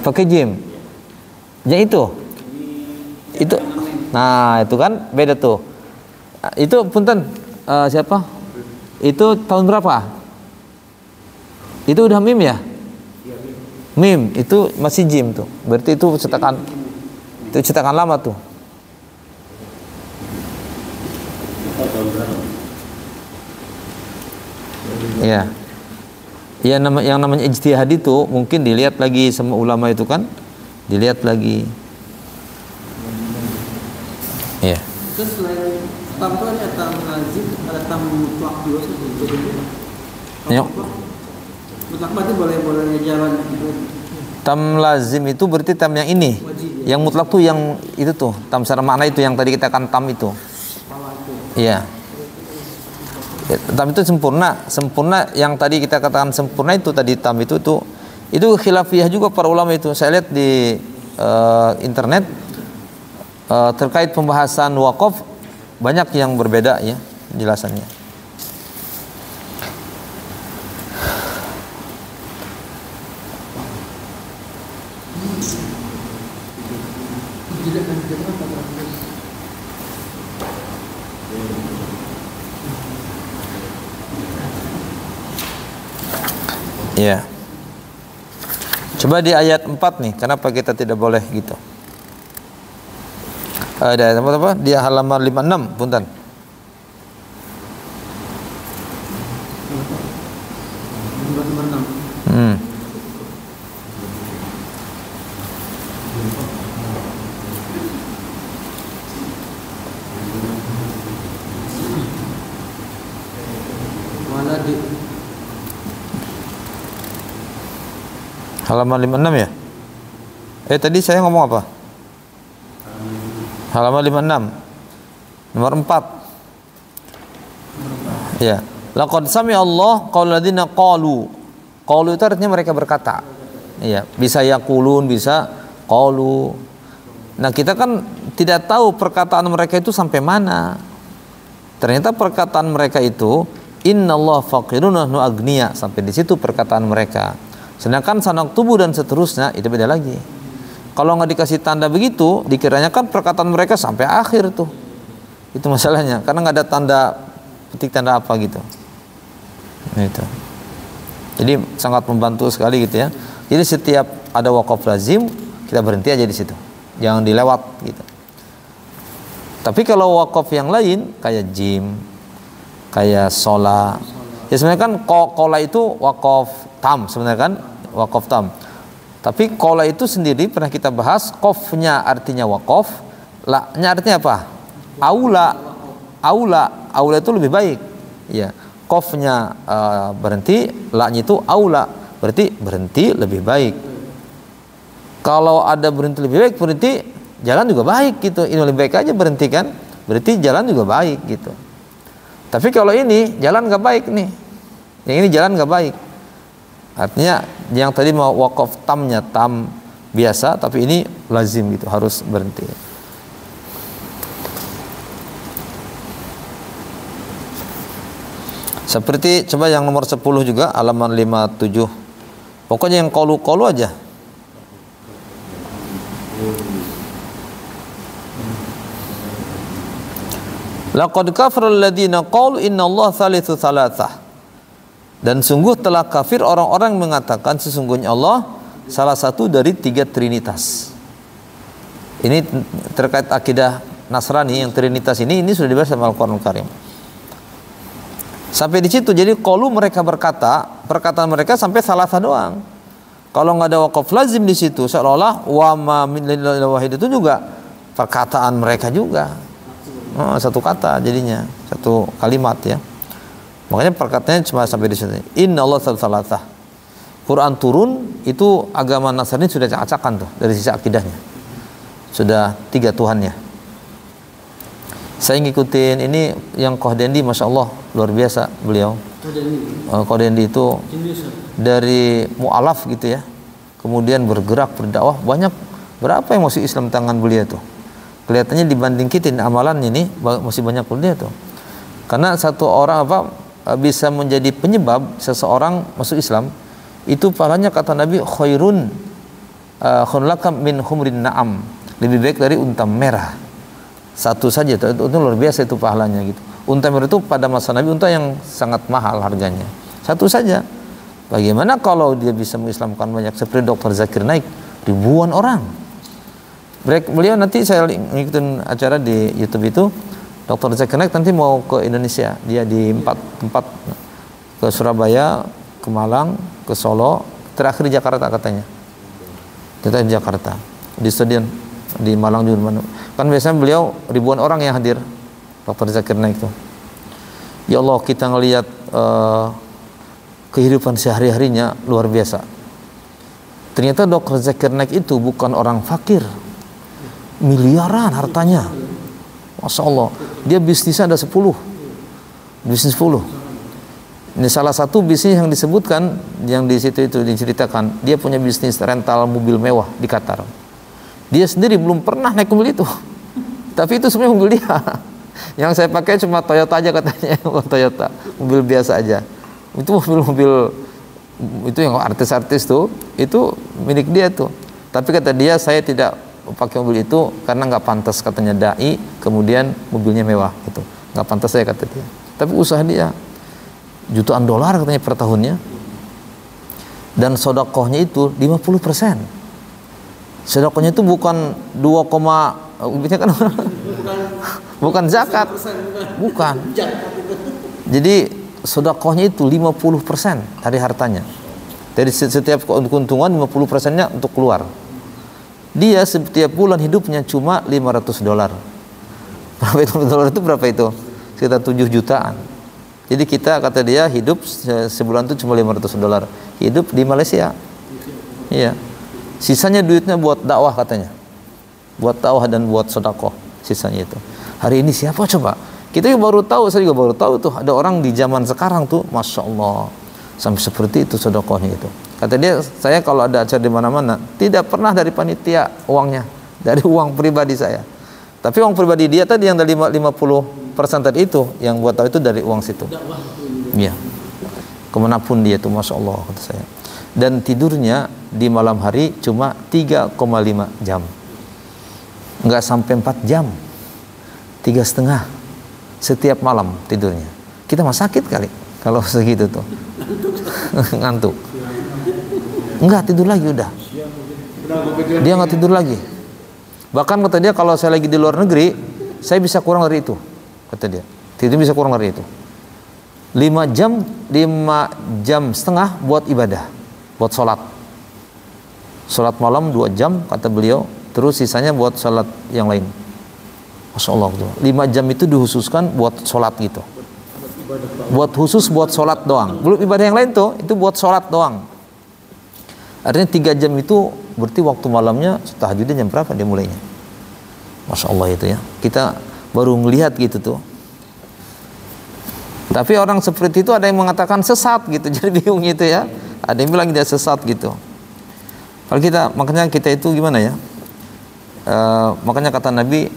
Pakai jim. Yang itu. Nah itu kan beda tuh. Itu punten siapa? Itu tahun berapa? Itu udah mim ya? Mim itu masih jim tuh. Berarti itu cetakan lama tuh. tahun berapa? Iya. Ya yang namanya ijtihad itu mungkin dilihat lagi sama ulama itu kan, dilihat lagi. Iya. Terus selain tam itu ada tam lazim, ada tam mutlak juga sih. Ya. Mutlak berarti boleh jalan. Tam lazim itu berarti tam yang ini. Wajib ya. Yang mutlak tuh yang itu tuh, tam secara makna itu yang tadi kita kan tam itu. Kepala itu. Iya. Tam itu sempurna yang tadi kita katakan sempurna itu tadi tam itu tuh Itu khilafiyah juga para ulama itu. Saya lihat di internet terkait pembahasan wakaf banyak yang berbeda ya penjelasannya. Ya. Coba di ayat 4 nih, kenapa kita tidak boleh gitu? Ada apa? Di halaman 56, punten. Halaman 56 ya? Tadi saya ngomong apa? Halaman 56 nomor 4. Ya. Laqad sami Allah qaulal ladzina qalu. Qalu itu artinya mereka berkata. Iya, bisa yaqulun, bisa qalu. Nah, kita kan tidak tahu perkataan mereka itu sampai mana. Ternyata perkataan mereka itu innallaha faqirun wa nahnu agniya, sampai di situ perkataan mereka. Sedangkan sanak tubuh dan seterusnya itu beda lagi. Kalau nggak dikasih tanda begitu, dikiranya kan perkataan mereka sampai akhir tuh. Itu masalahnya, karena nggak ada tanda petik tanda apa gitu. Itu. Jadi sangat membantu sekali gitu ya. Jadi setiap ada wakaf lazim, kita berhenti aja di situ, jangan dilewat gitu. Tapi kalau wakaf yang lain kayak jim, kayak sholat, ya sebenarnya kan kola itu wakaf tam sebenarnya kan, wakaf tam. Tapi kola itu sendiri pernah kita bahas, qafnya artinya wakaf, la-nya artinya apa? Aula itu lebih baik. Ya, qafnya berhenti, la-nya itu aula, berarti berhenti lebih baik. Kalau ada berhenti lebih baik, berhenti jalan juga baik gitu. Ini lebih baik aja berhenti kan, berarti jalan juga baik gitu. Tapi kalau ini jalan nggak baik nih, yang ini jalan nggak baik. Artinya yang tadi mau wakaf tamnya tam biasa, tapi ini lazim gitu, harus berhenti. Seperti coba yang nomor 10 juga halaman 57. Pokoknya yang qalu aja. Laqad kafara alladziina qalu innallaha tsalitsu tsalatsah. Dan sungguh telah kafir orang-orang mengatakan sesungguhnya Allah salah satu dari 3 trinitas. Ini terkait akidah Nasrani yang trinitas ini sudah dibahas dalam Al-Qur'an Karim. Sampai di situ, jadi qalu mereka berkata, perkataan mereka sampai salasa doang. Kalau nggak ada wakaf lazim di situ, seolah-olah wa ma min ilahin wahid itu juga perkataan mereka juga. Satu kata jadinya, satu kalimat ya. Makanya perkataannya cuma sampai di sini. Innallaha tsalatsah. Quran turun itu agama Nasrani sudah acak-acakan tuh dari sisi akidahnya. Sudah 3 Tuhannya. Saya ngikutin ini yang Qahdendi, masya Allah luar biasa beliau. Qahdendi itu dari mu'alaf gitu ya. Kemudian bergerak berdakwah banyak. Berapa yang masih Islam tangan beliau tuh? Kelihatannya dibanding kita amalannya ini masih banyak beliau tuh. Karena satu orang bisa menjadi penyebab seseorang masuk Islam itu pahalanya kata Nabi khairun khunlakam min humrin na'am, lebih baik dari unta merah satu saja. Itu luar biasa itu pahalanya gitu. Unta merah itu pada masa Nabi unta yang sangat mahal harganya, satu saja. Bagaimana kalau dia bisa mengislamkan banyak seperti Dr. Zakir Naik, ribuan orang. Beliau nanti saya ngikutin acara di YouTube itu, Dr. Zakir Naik nanti mau ke Indonesia. Dia di 4 tempat, ke Surabaya, ke Malang, ke Solo, terakhir di Jakarta katanya. Kita di Jakarta, di stadion di Malang juga. Kan biasanya beliau ribuan orang yang hadir, Dr. Zakir Naik itu. Ya Allah, kita ngelihat kehidupan sehari-harinya luar biasa. Ternyata Dr. Zakir Naik itu bukan orang fakir, miliaran hartanya. Masya Allah, dia bisnisnya ada 10. Bisnis 10. Ini salah satu bisnis yang disebutkan, yang di situ itu diceritakan, dia punya bisnis rental mobil mewah di Qatar. Dia sendiri belum pernah naik mobil itu, tapi itu sebenarnya mobil dia. Yang saya pakai cuma Toyota aja katanya, Toyota, mobil biasa aja. Itu mobil-mobil itu yang artis-artis tuh, itu milik dia tuh. Tapi kata dia, saya tidak pakai mobil itu karena nggak pantas, katanya dai, kemudian mobilnya mewah gitu, nggak pantas saya, kata dia. Tapi usaha dia jutaan dolar katanya per tahunnya, dan sodakohnya itu 50%. Sodakohnya itu bukan 2, kan bukan zakat, bukan. Jadi sodakohnya itu 50% dari hartanya. Dari setiap keuntungan 50%-nya untuk keluar. Dia setiap bulan hidupnya cuma $500. Berapa itu dolar itu, berapa itu? Sekitar 7 jutaan. Jadi kita, kata dia, hidup sebulan itu cuma $500. Hidup di Malaysia. Iya. Sisanya duitnya buat dakwah katanya. Buat dakwah dan buat sedekah, sisanya itu. Hari ini siapa coba? Kita juga baru tahu, saya juga baru tahu tuh, ada orang di zaman sekarang tuh, Masya Allah, sampai seperti itu sedekahnya itu. Kata dia, saya kalau ada acara di mana-mana, tidak pernah dari panitia uangnya, dari uang pribadi saya. Tapi uang pribadi dia tadi yang dari 50% tadi itu, yang buat tahu itu dari uang situ. Iya. Kemanapun dia tuh, Masya Allah, kata saya. Dan tidurnya di malam hari cuma 3,5 jam. Enggak sampai 4 jam. 3,5 setiap malam tidurnya. Kita mah sakit kali kalau segitu tuh. Ngantuk. Enggak tidur lagi udah. Dia enggak tidur lagi. Bahkan kata dia, kalau saya lagi di luar negeri, saya bisa kurang dari itu. Kata dia. Tidur bisa kurang dari itu. 5 jam setengah buat ibadah, buat sholat. Sholat malam 2 jam kata beliau, terus sisanya buat sholat yang lain. Masya Allah, 5 jam itu dihususkan buat sholat gitu. Buat khusus buat sholat doang. Belum ibadah yang lain tuh, itu buat sholat doang. Artinya 3 jam itu berarti waktu malamnya, tahajudnya jam berapa dia mulainya? Masya Allah itu ya. Kita baru melihat gitu tuh. Tapi orang seperti itu ada yang mengatakan sesat gitu, jadi bingung gitu ya. Ada yang bilang dia sesat gitu. Kalau kita, makanya kita itu gimana ya? Makanya kata Nabi,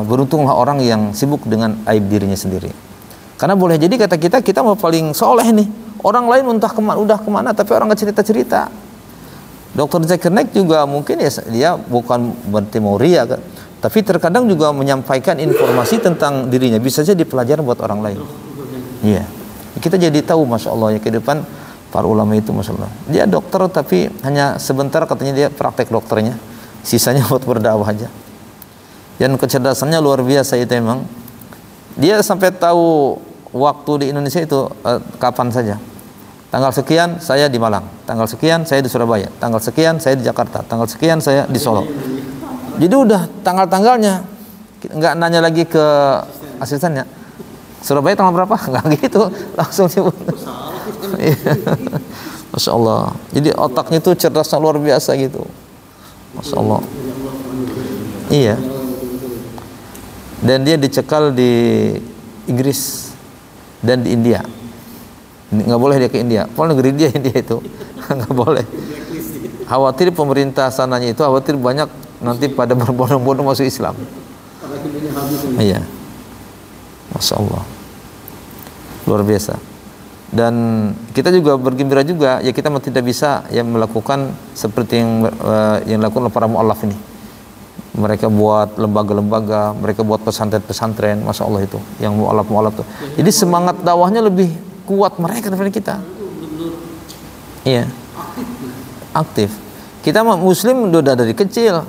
beruntunglah orang yang sibuk dengan aib dirinya sendiri. Karena boleh jadi kata kita mau paling soleh nih. Orang lain udah kemana, tapi orang nggak cerita-cerita. Dr. Zakir Naik juga mungkin ya, dia bukan berarti mau ria kan, tapi terkadang juga menyampaikan informasi tentang dirinya, bisa saja dipelajari buat orang lain. Iya, kita jadi tahu, Masya Allah ya, kehidupan para ulama itu, Masya Allah. Dia dokter tapi hanya sebentar katanya dia praktek dokternya, sisanya buat berdakwah aja. Dan kecerdasannya luar biasa itu emang. Dia sampai tahu waktu di Indonesia itu kapan saja. Tanggal sekian saya di Malang, tanggal sekian saya di Surabaya, tanggal sekian saya di Jakarta, tanggal sekian saya di Solo. Jadi udah tanggal-tanggalnya, nggak nanya lagi ke asistennya, Surabaya tanggal berapa? Nggak gitu, langsung sebut. Masya Allah. Jadi otaknya itu cerdasnya luar biasa gitu. Masya Allah. Iya. Dan dia dicekal di Inggris dan di India. Nggak boleh dia ke India. Pokoknya negeri dia India itu nggak boleh. Khawatir pemerintah sananya itu, khawatir banyak nanti pada berbondong-bondong masuk Islam. Iya. Masya Allah, luar biasa. Dan kita juga bergembira juga ya, kita tidak bisa ya melakukan seperti yang dilakukan oleh para mu'allaf ini. Mereka buat lembaga-lembaga, mereka buat pesantren-pesantren, Masya Allah itu, yang mu'allaf tuh. Jadi semangat dakwahnya lebih kuat mereka daripada kita. Iya, aktif. Kita Muslim udah dari kecil.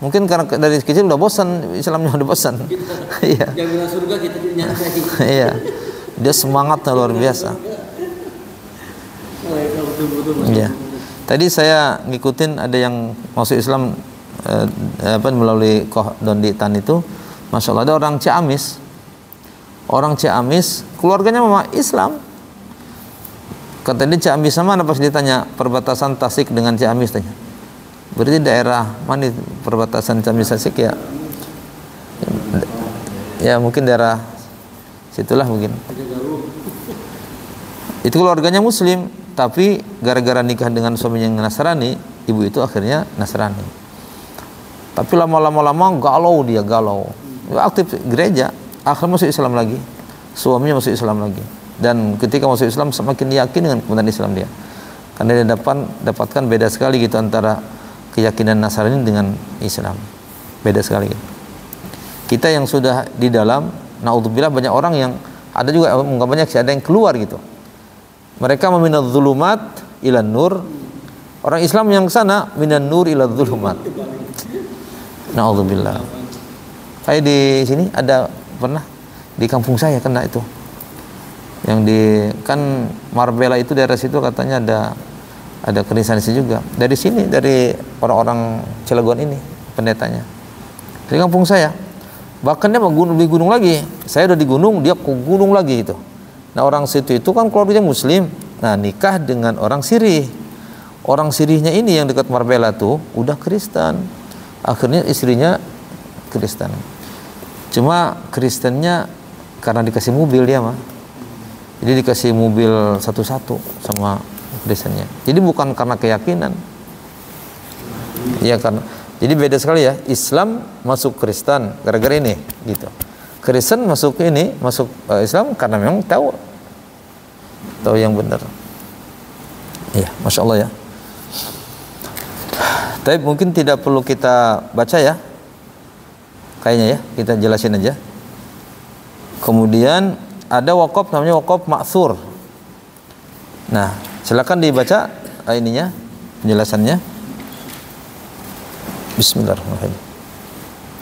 Mungkin karena dari kecil udah bosan, Islamnya udah bosan. Iya. Jangan surga kita nyantai. Iya. Dia semangatnya luar biasa. Iya. Tadi saya ngikutin ada yang masuk Islam melalui Koh Dondi Tan itu, Masya Allah, ada orang Ciamis. Orang Ciamis, keluarganya memang Islam. Kata dia, Ciamis sama mana? Pas ditanya perbatasan Tasik dengan Ciamis, tanya. Berarti daerah mana perbatasan Ciamis Tasik ya? Ya mungkin daerah situlah mungkin. Itu keluarganya Muslim, tapi gara-gara nikah dengan suaminya yang Nasrani, ibu itu akhirnya Nasrani. Tapi lama-lama galau dia, aktif gereja, akhirnya masuk Islam lagi, suaminya masuk Islam lagi. Dan ketika masuk Islam semakin yakin dengan kebenaran Islam dia, karena dia dapatkan beda sekali gitu antara keyakinan Nasrani dengan Islam, beda sekali gitu. Kita yang sudah di dalam, naudzubillah, banyak orang yang ada juga, enggak banyak sih, ada yang keluar gitu. Mereka meminat zulumat ilan nur. Orang Islam yang sana minan nur ila zulumat. Naudzubillah. Saya di sini ada pernah di kampung saya kena itu. Yang di kan Marbella itu daerah situ katanya ada kristenisasi juga. Dari sini, dari orang-orang Cilegon ini pendetanya. Dari kampung saya. Bahkan dia di gunung lagi. Saya udah di gunung, dia ke gunung lagi itu. Nah, orang situ itu kan keluarganya Muslim. Nah, nikah dengan orang Sirih. Orang Sirihnya ini yang dekat Marbella tuh udah Kristen. Akhirnya istrinya Kristen. Cuma Kristennya karena dikasih mobil dia mah. Jadi dikasih mobil satu-satu sama Kristennya. Jadi bukan karena keyakinan. Iya kan. Jadi beda sekali ya, Islam masuk Kristen gara-gara ini gitu. Kristen masuk Islam karena memang tahu yang benar. Iya, Masya Allah ya. Tapi mungkin tidak perlu kita baca ya, kayaknya ya, kita jelasin aja. Kemudian ada wakaf namanya wakaf ma'thur. Nah, silakan dibaca ininya, penjelasannya. Bismillahirrahmanirrahim.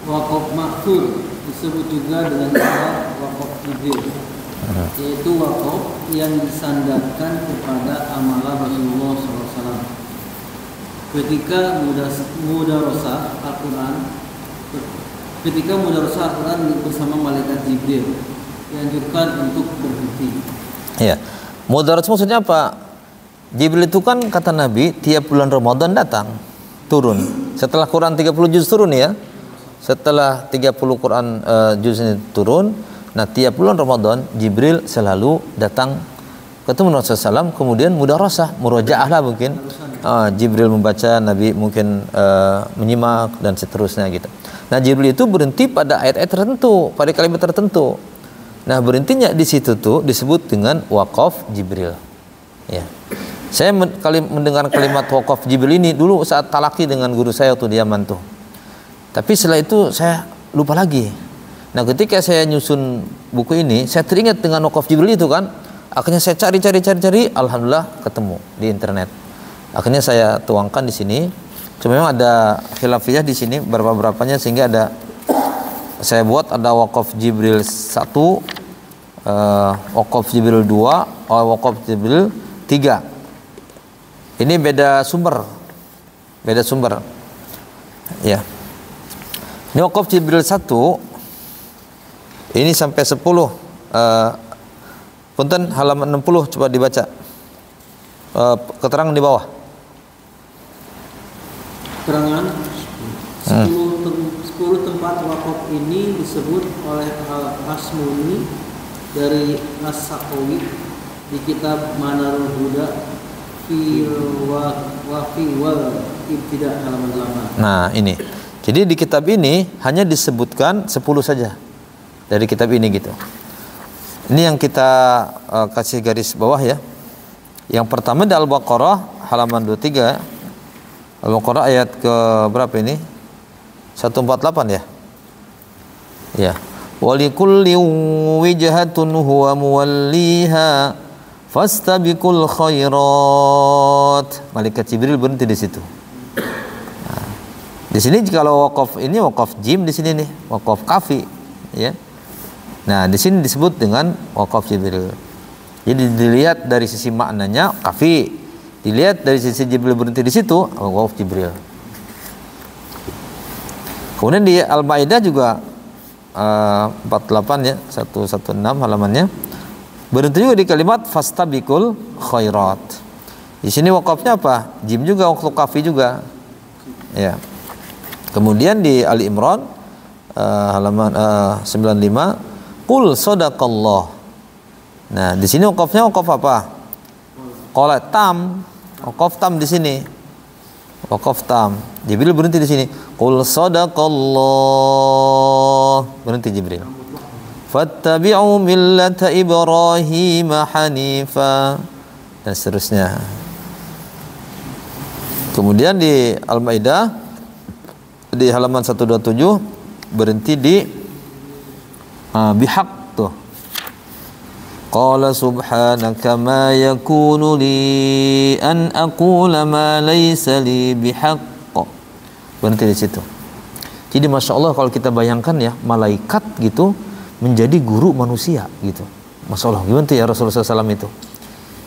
Wakaf ma'thur disebut juga dengan nama wakaf jibril, yaitu wakaf yang disandarkan kepada amalan Rasulullah SAW. Ketika mudarosah Al-Quran bersama malaikat Jibril, dianjurkan untuk berhenti. Ya, mudarosah maksudnya apa? Jibril itu kan kata Nabi tiap bulan Ramadan datang turun. Setelah Quran 30 juz turun ya. Setelah 30 Quran juz ini turun, nah tiap bulan Ramadan Jibril selalu datang ketemu Rasulullah SAW, kemudian mudarasah, murojaah lah mungkin. Jibril membaca, Nabi mungkin menyimak dan seterusnya gitu. Nah, Jibril itu berhenti pada ayat-ayat tertentu, pada kalimat tertentu. Nah, berhentinya di situ tuh disebut dengan wakaf Jibril. Ya. Saya mendengar kalimat wakaf Jibril ini dulu saat talaki dengan guru saya waktu di Yaman tuh. Tapi setelah itu saya lupa lagi. Nah, ketika saya nyusun buku ini, saya teringat dengan wakaf Jibril itu kan. Akhirnya saya cari, alhamdulillah ketemu di internet. Akhirnya saya tuangkan di sini. Cuma memang ada khilafiyah di sini berapa-berapanya, sehingga saya buat ada wakaf Jibril 1, wakaf Jibril 2, wakaf Jibril 3. Ini beda sumber. Ya. Ini wakaf Jibril 1. Ini sampai 10. Punten halaman 60 coba dibaca. Keterangan di bawah. Keterangan 10 tempat wakaf ini disebut oleh Al-Asmuni dari As-Saqawi di kitab Manarul Huda Wafi wal Ibtida halaman 8. Nah, ini. Jadi di kitab ini hanya disebutkan 10 saja dari kitab ini gitu. Ini yang kita kasih garis bawah ya. Yang pertama di Al-Baqarah halaman 23. Al-Baqarah ayat ke berapa ini? 148 ya. Ya. Walikulli wijhatun huwa muwalliha fastabiqul khairat. Malaikat Jibril berhenti di situ. Nah, di sini kalau wakaf ini wakaf jim, di sini nih wakaf kafi ya. Nah, di sini disebut dengan wakaf Jibril. Jadi dilihat dari sisi maknanya kafi, dilihat dari sisi Jibril berhenti di situ wakaf Jibril. Kemudian di Al-Maidah juga 48 ya, 116 halamannya. Berhenti juga di kalimat fastabiqul khairat. Di sini wakafnya apa? Jim juga, wakaf kafi juga. Ya. Kemudian di Ali Imran halaman 95, qul sadaqallah. Nah, di sini wakafnya wakaf apa? qala tam, waqaf tam di sini. Waqaf tam. Jibril berhenti di sini. Qul sadaqallah. Berhenti Jibril. Fattabi'u millata Ibrahim hanifa, dan seterusnya. Kemudian di Al-Maidah di halaman 127 berhenti di bihaq tuh. Qala subhanaka ma yakunu li an aqula ma laysa li bihaq. Berhenti di situ. Jadi Masya Allah kalau kita bayangkan ya, malaikat gitu menjadi guru manusia gitu. Masya Allah, gimana ya Rasulullah SAW itu.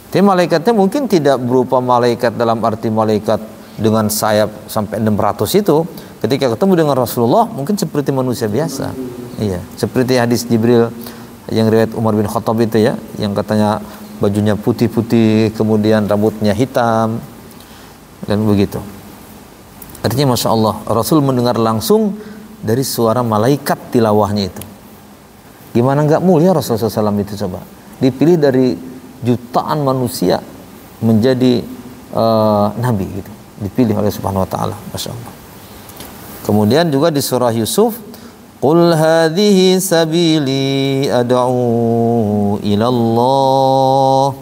Tapi malaikatnya mungkin tidak berupa malaikat dalam arti malaikat dengan sayap sampai 600 itu. Ketika ketemu dengan Rasulullah mungkin seperti manusia biasa. Iya, seperti hadis Jibril yang riwayat Umar bin Khattab itu ya, yang katanya bajunya putih-putih, kemudian rambutnya hitam, dan begitu. Artinya Masya Allah, Rasul mendengar langsung dari suara malaikat tilawahnya itu. Gimana nggak mulia Rasulullah SAW itu coba. Dipilih dari jutaan manusia menjadi nabi gitu. Dipilih oleh Subhanahu wa taala, Masya Allah. Kemudian juga di surah Yusuf, Qul hadhihi sabili ad'u ilallah.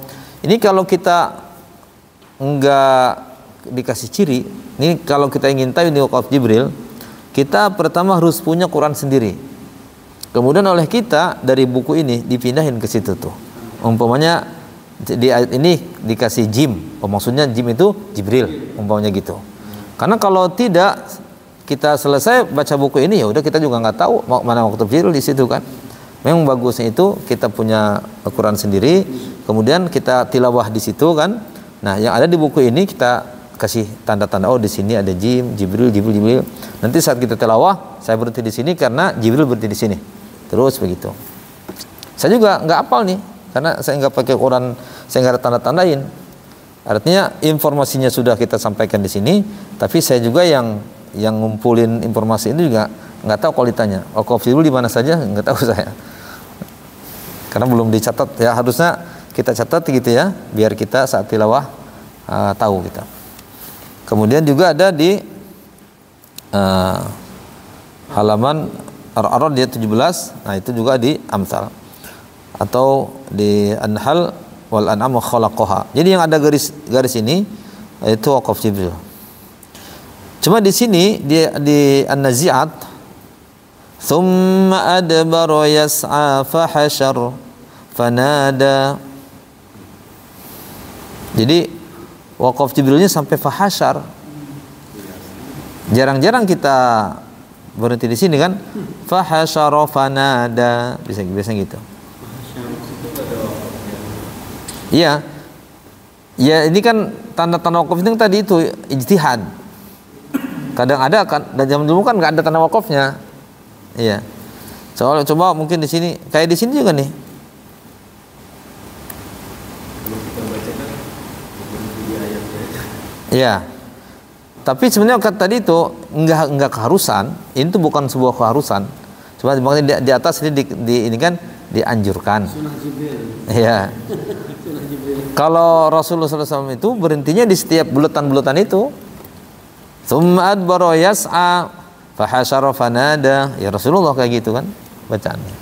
Ini kalau kita enggak dikasih ciri, ini kalau kita ingin tahu ini waqaf Jibril, kita pertama harus punya Quran sendiri. Kemudian oleh kita dari buku ini dipindahin ke situ tuh. Umpamanya di ayat ini dikasih jim, maksudnya jim itu Jibril, umpamanya gitu. Karena kalau tidak kita selesai baca buku ini ya udah kita juga nggak tahu mana waktu Jibril di situ kan. Memang bagusnya itu kita punya Al-Quran sendiri, kemudian kita tilawah di situ kan. Nah, yang ada di buku ini kita kasih tanda-tanda, oh di sini ada jim, Jibril. Nanti saat kita tilawah, saya berhenti di sini karena Jibril berhenti di sini. Terus begitu. Saya juga nggak hafal nih, karena saya nggak pakai Quran, saya nggak ada tanda-tandain. Artinya informasinya sudah kita sampaikan di sini, tapi saya juga yang ngumpulin informasi ini juga nggak tahu kualitasnya. Waqaf Jibril di mana saja nggak tahu saya, karena belum dicatat ya. Harusnya kita catat gitu ya, biar kita saat tilawah tahu kita. Kemudian juga ada di halaman Ar-Ra'd 17, nah itu juga di Amsal atau di An-Nahl wal An'am khalaqaha. Jadi yang ada garis ini itu waqaf Jibril. Cuma di sini di An-Nazi'at, thumma adbara yas'a fahashar fanada. Jadi waqaf Jibrilnya sampai fahashar. Jarang-jarang kita berhenti di sini kan. Fahashara fanada, bisa gitu. Iya. Ya ini kan tanda-tanda waqaf itu tadi itu ijtihad. Kadang ada kan, dan zaman dulu kan nggak ada tanda wakafnya. Iya. Soalnya coba mungkin di sini, kayak di sini juga nih. Kalau kita baca kan di ayatnya. Iya. Tapi sebenarnya tadi itu nggak keharusan. Ini tuh bukan sebuah keharusan. Cuma di atas ini ini kan dianjurkan. Sunnah Jibril. Iya. Sunnah Jibril. Kalau Rasulullah SAW itu berhentinya di setiap bulatan-bulatan itu. Tsumma adbara yas'a fahasyara fanada. Ya Rasulullah kayak gitu kan bacaannya.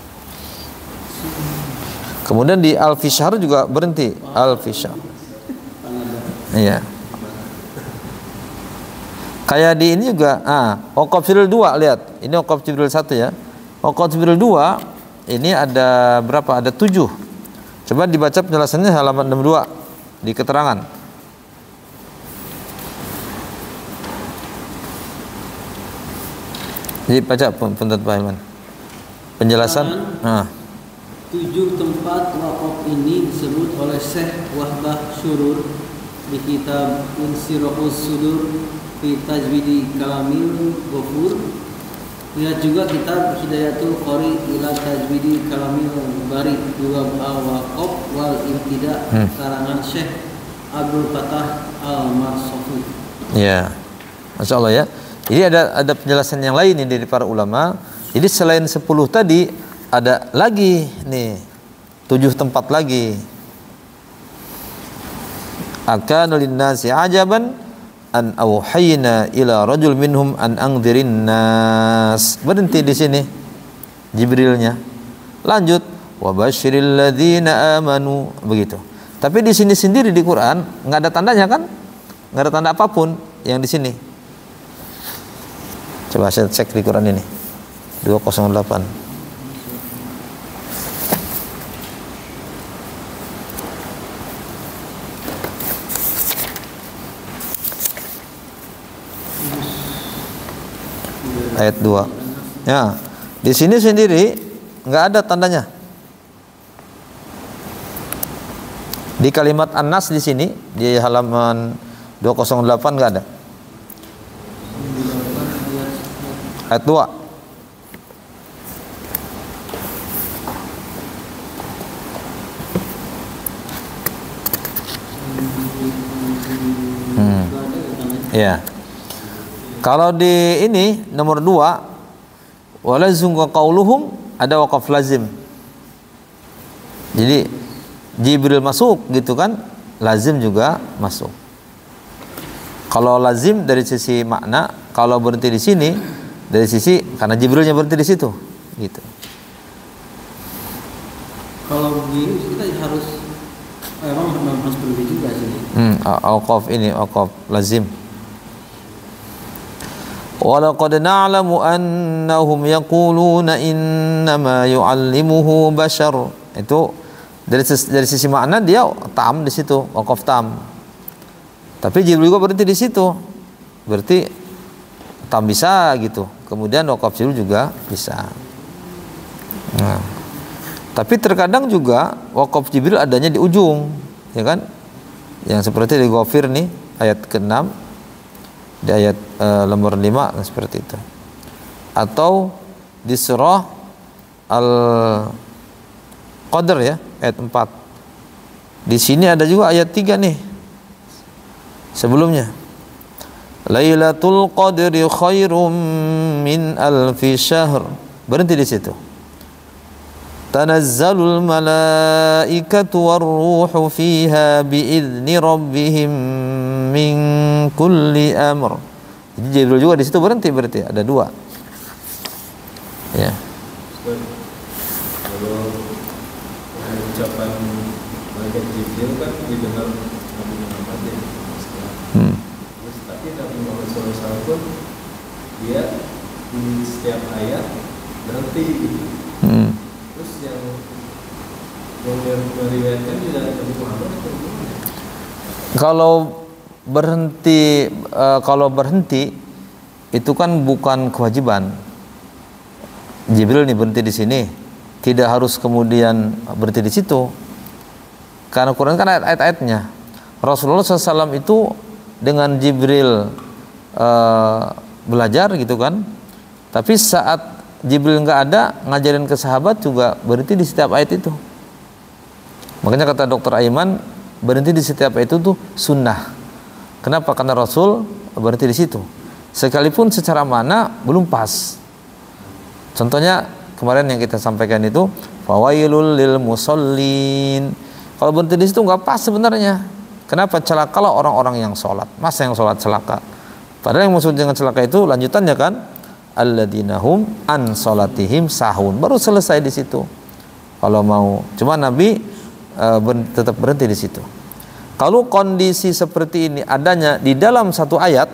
Kemudian di Al-Fishr juga berhenti. Al-Fishr. Iya. Kayak di ini juga waqaf Jibril 2, lihat. Ini waqaf Jibril 1 ya. Waqaf Jibril 2 ini ada berapa? Ada 7. Coba dibaca penjelasannya halaman 62 di keterangan. Jadi baca Pak Hilman. Penjelasan. 7 tempat waqaf ini disebut oleh Syekh Wahbah Syurur di kitab Insirahus Sudur fi Tajwidi Kalamil Ghafur. Lihat juga kitab Hidayatul Qari ila Tajwidi Kalamil Bari juga al-waqaf wal ibtida karangan Syekh Abdul Fattah Al-Marsafi. Ya. Masya Allah ya. Jadi ada penjelasan yang lain ini dari para ulama. Jadi selain 10 tadi ada lagi nih 7 tempat lagi. Akana linnasi ajaban an auhayna ila rajul minhum an angdzirin nas. Berhenti di sini Jibrilnya. Lanjut, wa basyiril ladzina amanu, begitu. Tapi di sini sendiri di Quran nggak ada tandanya kan? Nggak ada tanda apapun yang di sini. Coba saya cek di Quran ini. 208. Ayat 2. Ya, di sini sendiri nggak ada tandanya. Di kalimat An-Nas di sini di halaman 208 nggak ada. Ayat 2. Ya. Kalau di ini nomor 2 walazum wa qauluhum ada waqaf lazim. Jadi Jibril masuk gitu kan, lazim juga masuk. Kalau lazim dari sisi makna, kalau berhenti di sini dari sisi karena Jibrilnya berhenti di situ, gitu. Kalau begini kita harus emang harus berhenti juga sih. Waqaf ini waqaf lazim. Walaqad na'lamu annahum yaquluna innama yu'allimuhu bashar. Itu dari sisi makna dia tam di situ, waqaf tam. Tapi Jibril juga berhenti di situ. Berarti tam bisa gitu. Kemudian waqaf Jibril juga bisa. Nah, tapi terkadang juga waqaf Jibril adanya di ujung, ya kan? Yang seperti di Ghafir nih ayat ke-6. Di ayat nomor 5 seperti itu. Atau di surah Al-Qadr ya, ayat 4. Di sini ada juga ayat 3 nih. Sebelumnya. Lailatul Qadri khairum min alfi syahr. Berhenti di situ. Tanazzalul malaikatu warruhu fiha biizni rabbihim min kulli amr. Jadi Jibril juga di situ berhenti, berarti ada 2. Ya. Kalau ucapan malaikat Jibril kan didengar Nabi Muhammad ya. Terus tapi Nabi Muhammad SAW pun dia di setiap ayat berhenti gitu. Terus yang meriwayatkan juga Nabi Muhammad atau gimana? Kalau berhenti itu kan bukan kewajiban. Jibril nih berhenti di sini, tidak harus kemudian berhenti di situ. Karena Quran kan ayat-ayatnya. Rasulullah SAW itu dengan Jibril belajar gitu kan. Tapi saat Jibril nggak ada, ngajarin ke sahabat juga berhenti di setiap ayat itu. Makanya kata Dr. Aiman, berhenti di setiap ayat itu tuh sunnah. Kenapa? Karena Rasul berhenti di situ. Sekalipun secara mana belum pas. Contohnya kemarin yang kita sampaikan itu fawailul lil musallin. Kalau berhenti di situ nggak pas sebenarnya. Kenapa? Celakalah orang-orang yang sholat. Masa yang sholat celaka? Padahal yang maksud dengan celaka itu lanjutannya kan alladzina hum an sholatihim sahun. Baru selesai di situ. Kalau mau, cuma Nabi tetap berhenti di situ. Kalau kondisi seperti ini adanya di dalam satu ayat,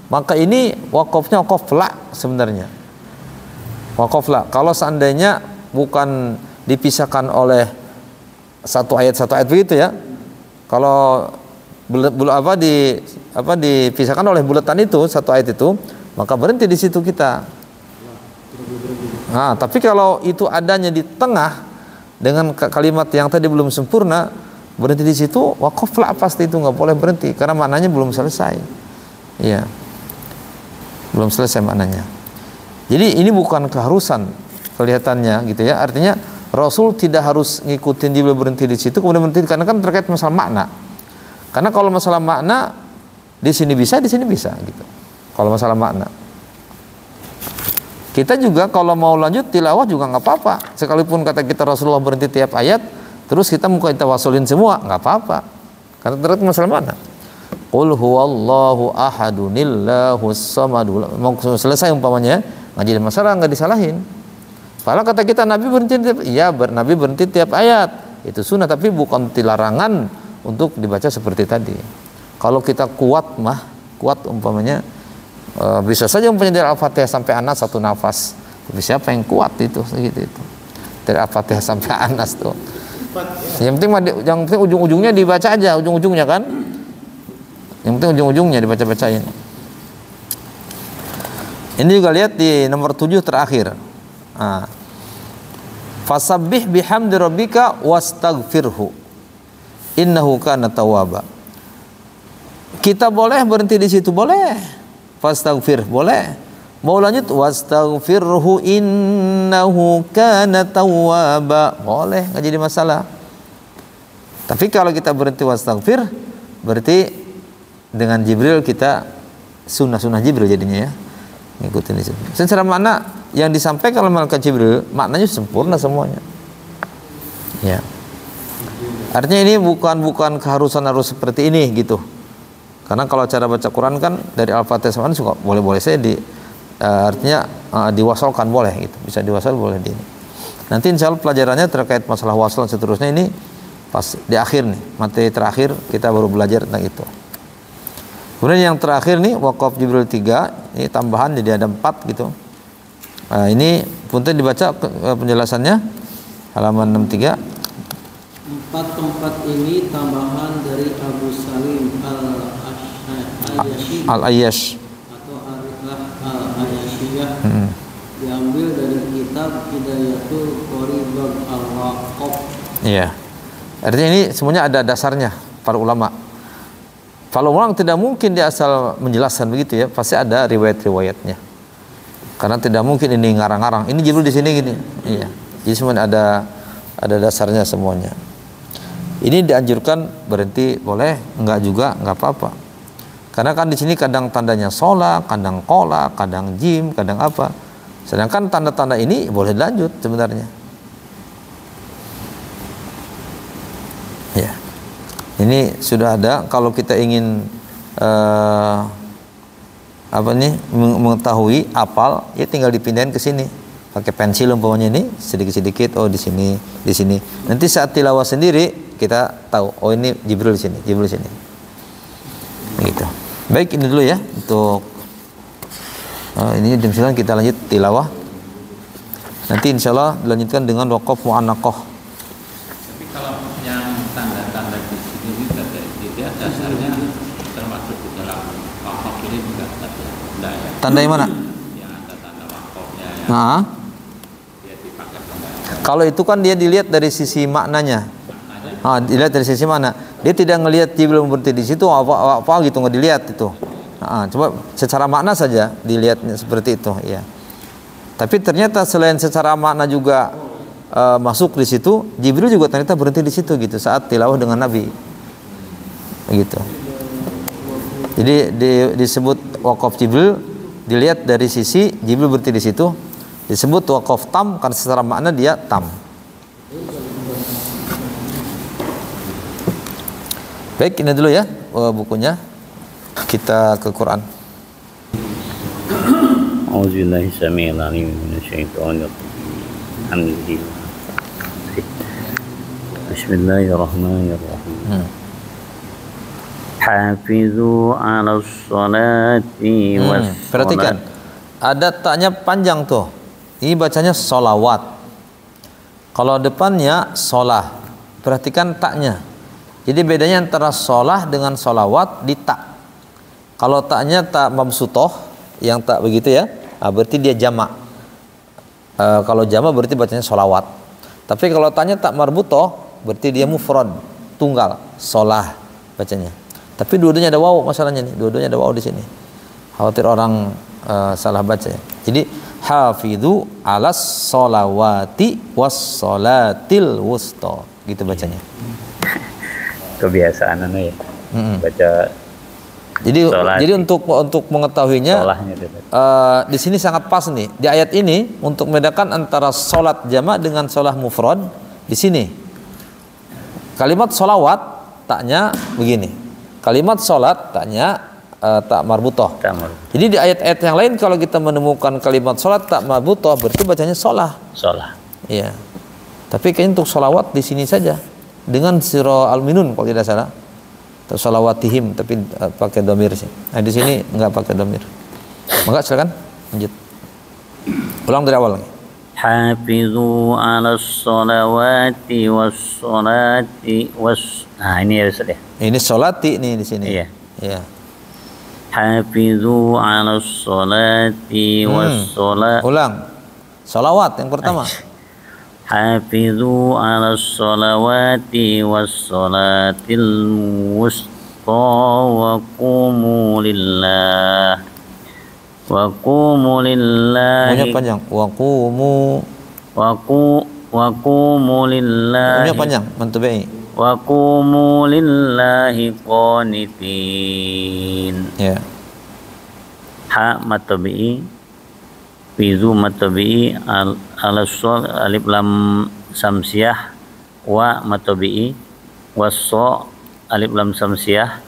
maka ini wakafnya wakaf la sebenarnya. Wakaf la. Kalau seandainya bukan dipisahkan oleh satu ayat begitu ya. Kalau dipisahkan oleh bulatan itu satu ayat itu, maka berhenti di situ kita. Nah, tapi kalau itu adanya di tengah dengan kalimat yang tadi belum sempurna, berhenti di situ wakaf la pasti, itu nggak boleh berhenti karena maknanya belum selesai. Iya, belum selesai maknanya. Jadi ini bukan keharusan kelihatannya gitu ya. Artinya Rasul tidak harus ngikutin dia berhenti di situ kemudian berhenti, karena kan terkait masalah makna. Karena kalau masalah makna di sini bisa, di sini bisa gitu. Kalau masalah makna, kita juga kalau mau lanjut tilawah juga nggak apa-apa. Sekalipun kata kita Rasulullah berhenti tiap ayat, terus kita mau kita wasulin semua, nggak apa-apa. Karena terkait masalah makna. Qul huwallahu ahadunillahus samadu. Mau selesai umpamanya, ngaji masalah nggak disalahin. Padahal kata kita Nabi berhenti Nabi berhenti tiap ayat. Itu sunnah, tapi bukan larangan untuk dibaca seperti tadi. Kalau kita kuat umpamanya bisa saja umpamanya dari Al-Fatihah sampai Anas satu nafas. Tapi siapa yang kuat itu segitu itu. Dari Al-Fatihah sampai Anas tuh. Yang penting ujung-ujungnya dibaca aja, ujung-ujungnya kan. Yang penting ujung-ujungnya dibaca-bacain. Ini juga lihat di nomor 7 terakhir. Fasabbih bihamdi rabbika wastaghfirhu innahu kana tawwaba. Kita boleh berhenti di situ, boleh. Fastaghfir boleh. Mau lanjut wastaghfirhu innahu kana tawwaba, boleh, enggak jadi masalah. Tapi kalau kita berhenti wastaghfir, berarti dengan Jibril kita sunnah Jibril jadinya ya. Ngikutin di situ. Secara makna yang disampaikan oleh malaikat Jibril maknanya sempurna semuanya. Ya. Artinya ini bukan keharusan harus seperti ini gitu. Karena kalau cara baca Quran kan dari Al-Fatihah sampai suka boleh-boleh saya artinya diwasalkan boleh gitu. Bisa diwasal boleh di ini. Nanti insya Allah pelajarannya terkait masalah wasal dan seterusnya ini pas di akhir nih, materi terakhir kita baru belajar tentang itu. Kemudian yang terakhir nih waqaf Jibril 3, ini tambahan jadi ada 4 gitu. Ini punten dibaca penjelasannya halaman 63. 4 tempat ini tambahan dari Abu Salim Al-Ayyash atau Al-Ayyashiyah, diambil dari kitab Hidayatul Qori Bab Al-Waqaf. Iya. Artinya ini semuanya ada dasarnya para ulama. Kalau orang tidak mungkin dia asal menjelaskan begitu ya, pasti ada riwayat-riwayatnya. Karena tidak mungkin ini ngarang-ngarang. Ini Jibril di sini gini. Iya. Jadi semuanya ada dasarnya semuanya. Ini dianjurkan berhenti boleh, enggak juga enggak apa-apa. Karena kan di sini kadang tandanya sholat, kadang qola, kadang jim, kadang apa. Sedangkan tanda-tanda ini boleh dilanjut sebenarnya. Ya. Ini sudah ada. Kalau kita ingin mengetahui apal, ya tinggal dipindahin ke sini. Pakai pensil umpamanya ini sedikit-sedikit. Oh di sini. Nanti saat tilawah sendiri kita tahu. Oh ini Jibril di sini, Jibril di sini. Gitu. Baik, ini dulu ya untuk ini jam 9 kita lanjut tilawah. Nanti insya Allah dilanjutkan dengan waqaf mu'annaqah. Tapi kalau yang tanda-tanda di sini dia dasarnya termasuk di dalam waqaf ini juga tidak ya? Tanda yang mana? Yang ada tanda waqafnya yang dia dipakai pembaca. Kalau itu kan dia dilihat dari sisi maknanya. Dilihat dari sisi mana? Dia tidak ngelihat Jibril berhenti di situ apa gitu, nggak dilihat itu. Coba secara makna saja dilihatnya seperti itu ya. Tapi ternyata selain secara makna juga masuk di situ, Jibril juga ternyata berhenti di situ gitu saat tilawah dengan Nabi. Begitu. Jadi disebut waqaf Jibril dilihat dari sisi Jibril berhenti di situ. Disebut waqaf tam karena secara makna dia tam. Baik, ini dulu ya bukunya. Kita ke Quran. A'udzubillahi samil alim minasyaitonir rajim. Bismillahirrahmanirrahim. Hafizu 'alas sholati was Perhatikan. Ada taknya panjang tuh. Ini bacanya sholawat. Kalau depannya sholah. Perhatikan taknya. Jadi bedanya antara sholah dengan sholawat di tak. Kalau taknya tak mabsutoh, yang tak begitu ya, berarti dia jamak. Kalau jamak berarti bacanya sholawat. Tapi kalau taknya tak marbutoh, berarti dia mufrad, tunggal, sholah bacanya. Tapi dua-duanya ada waw masalahnya nih, dua-duanya ada waw di sini. Khawatir orang salah baca ya. Jadi hafidhu alas sholawati was sholatil wusta, gitu bacanya. Kebiasaan ya. Baca. Jadi untuk mengetahuinya di sini sangat pas nih. Di ayat ini untuk membedakan antara sholat jamak dengan sholat mufrad di sini. Kalimat sholawat taknya begini. Kalimat sholat taknya tak marbutoh. Jadi di ayat-ayat yang lain kalau kita menemukan kalimat sholat tak marbutoh berarti bacanya sholah. Sholah. Iya. Tapi kayaknya untuk sholawat di sini saja dengan sirah al-minun kalau tidak salah. Atau sholawatihim tapi pakai domir sih. Nah di sini nggak pakai domir. Maka silakan lanjut. Ulang dari awal lagi. Hafizu 'alas sholawati was-sholati was. Nah ini ya Ustaz ya. Ini sholati nih di sini. Iya. Iya. Hafizu 'alas sholati was-sholati. Ulang. Sholawat yang pertama. Hafizu 'alas sholawati was-sholatil wusta wa qumu lillah. Wa qumu lillahi. Punya panjang. Wa qumu lillahi. Punya panjang. Mantubai. Wa qumu lillahi qanitin. Ya. Ha matabi'i, fizu matabi'i, al-sol alif lam samsiah, wa matabi'i, was-so alif lam samsiah,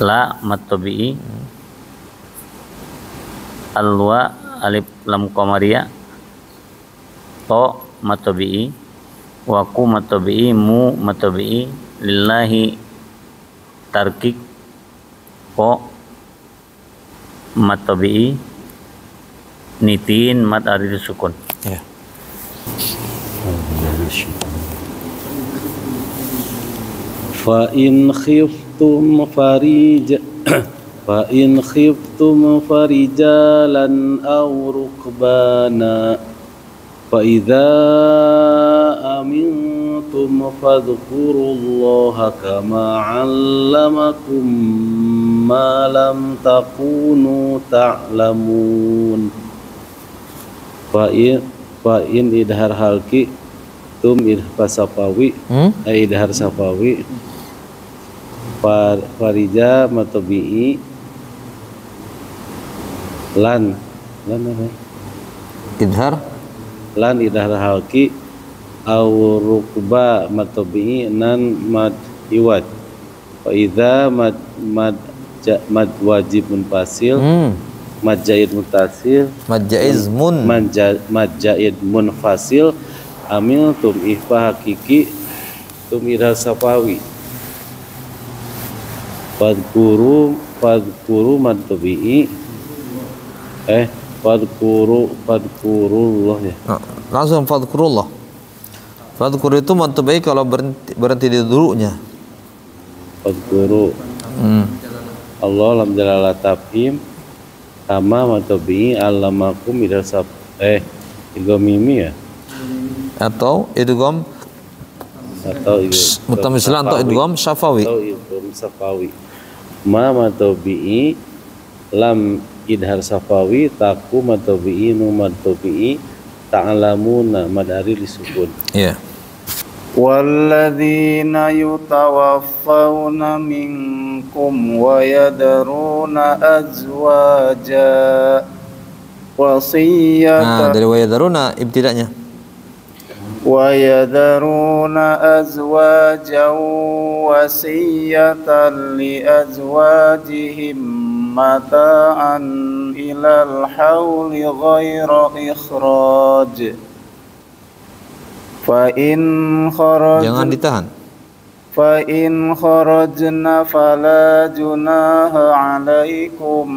la matabi'i, al-wa alif lam qamariyah, to matabi'i, wa ku matabi'i, mu matabi'i, lillahi tarkik, po matabi'i, nitin mat arid sukun. Ya. Fa in khiftum farijalan aw rukbana fa idza amintum fadhkurullaha kama 'allamakum ma lam takunu ta'lamun. Fa in idhar halki tum idhar safawi idhar safawi farija matabi'i lan apa? Idhar halki aw rukba matabi'i nan mad iwad. Fa idza mad wajib munfasil mad jaid mutasil mad jaid munfasil amil tum ihfa hakiki tum idhar safawi fadkuru mad tabi'i fadkurullah ya. Langsung fadkurullah. Fadkur itu mad tabi'i kalau berhenti di dulunya. Fadkuru Allah lam jalala tafhim sama mad tabi'i allamakum idhar idgham mimi ya atau idgham mutamasilan atau idgham syafawi. Ma matobi'i lam idhar safawi taku matobi'i nu matobi'i ta'lamuna madari lisukun. Iya. Walladzina yutawaffawna minkum wa yadaruna azwaja wasiyatan. Nah, dari wa yadaruna ibtida'nya. وَيَذَرُونَ أَزْوَاجًا وَصِيَّةً لِأَزْوَاجِهِمْ مَتَاعًا إِلَى الْحَوْلِ غَيْرَ إِخْرَاجٍ فَإِنْ خَرَجْنَ فَلَا جُنَاحَ عَلَيْكُمْ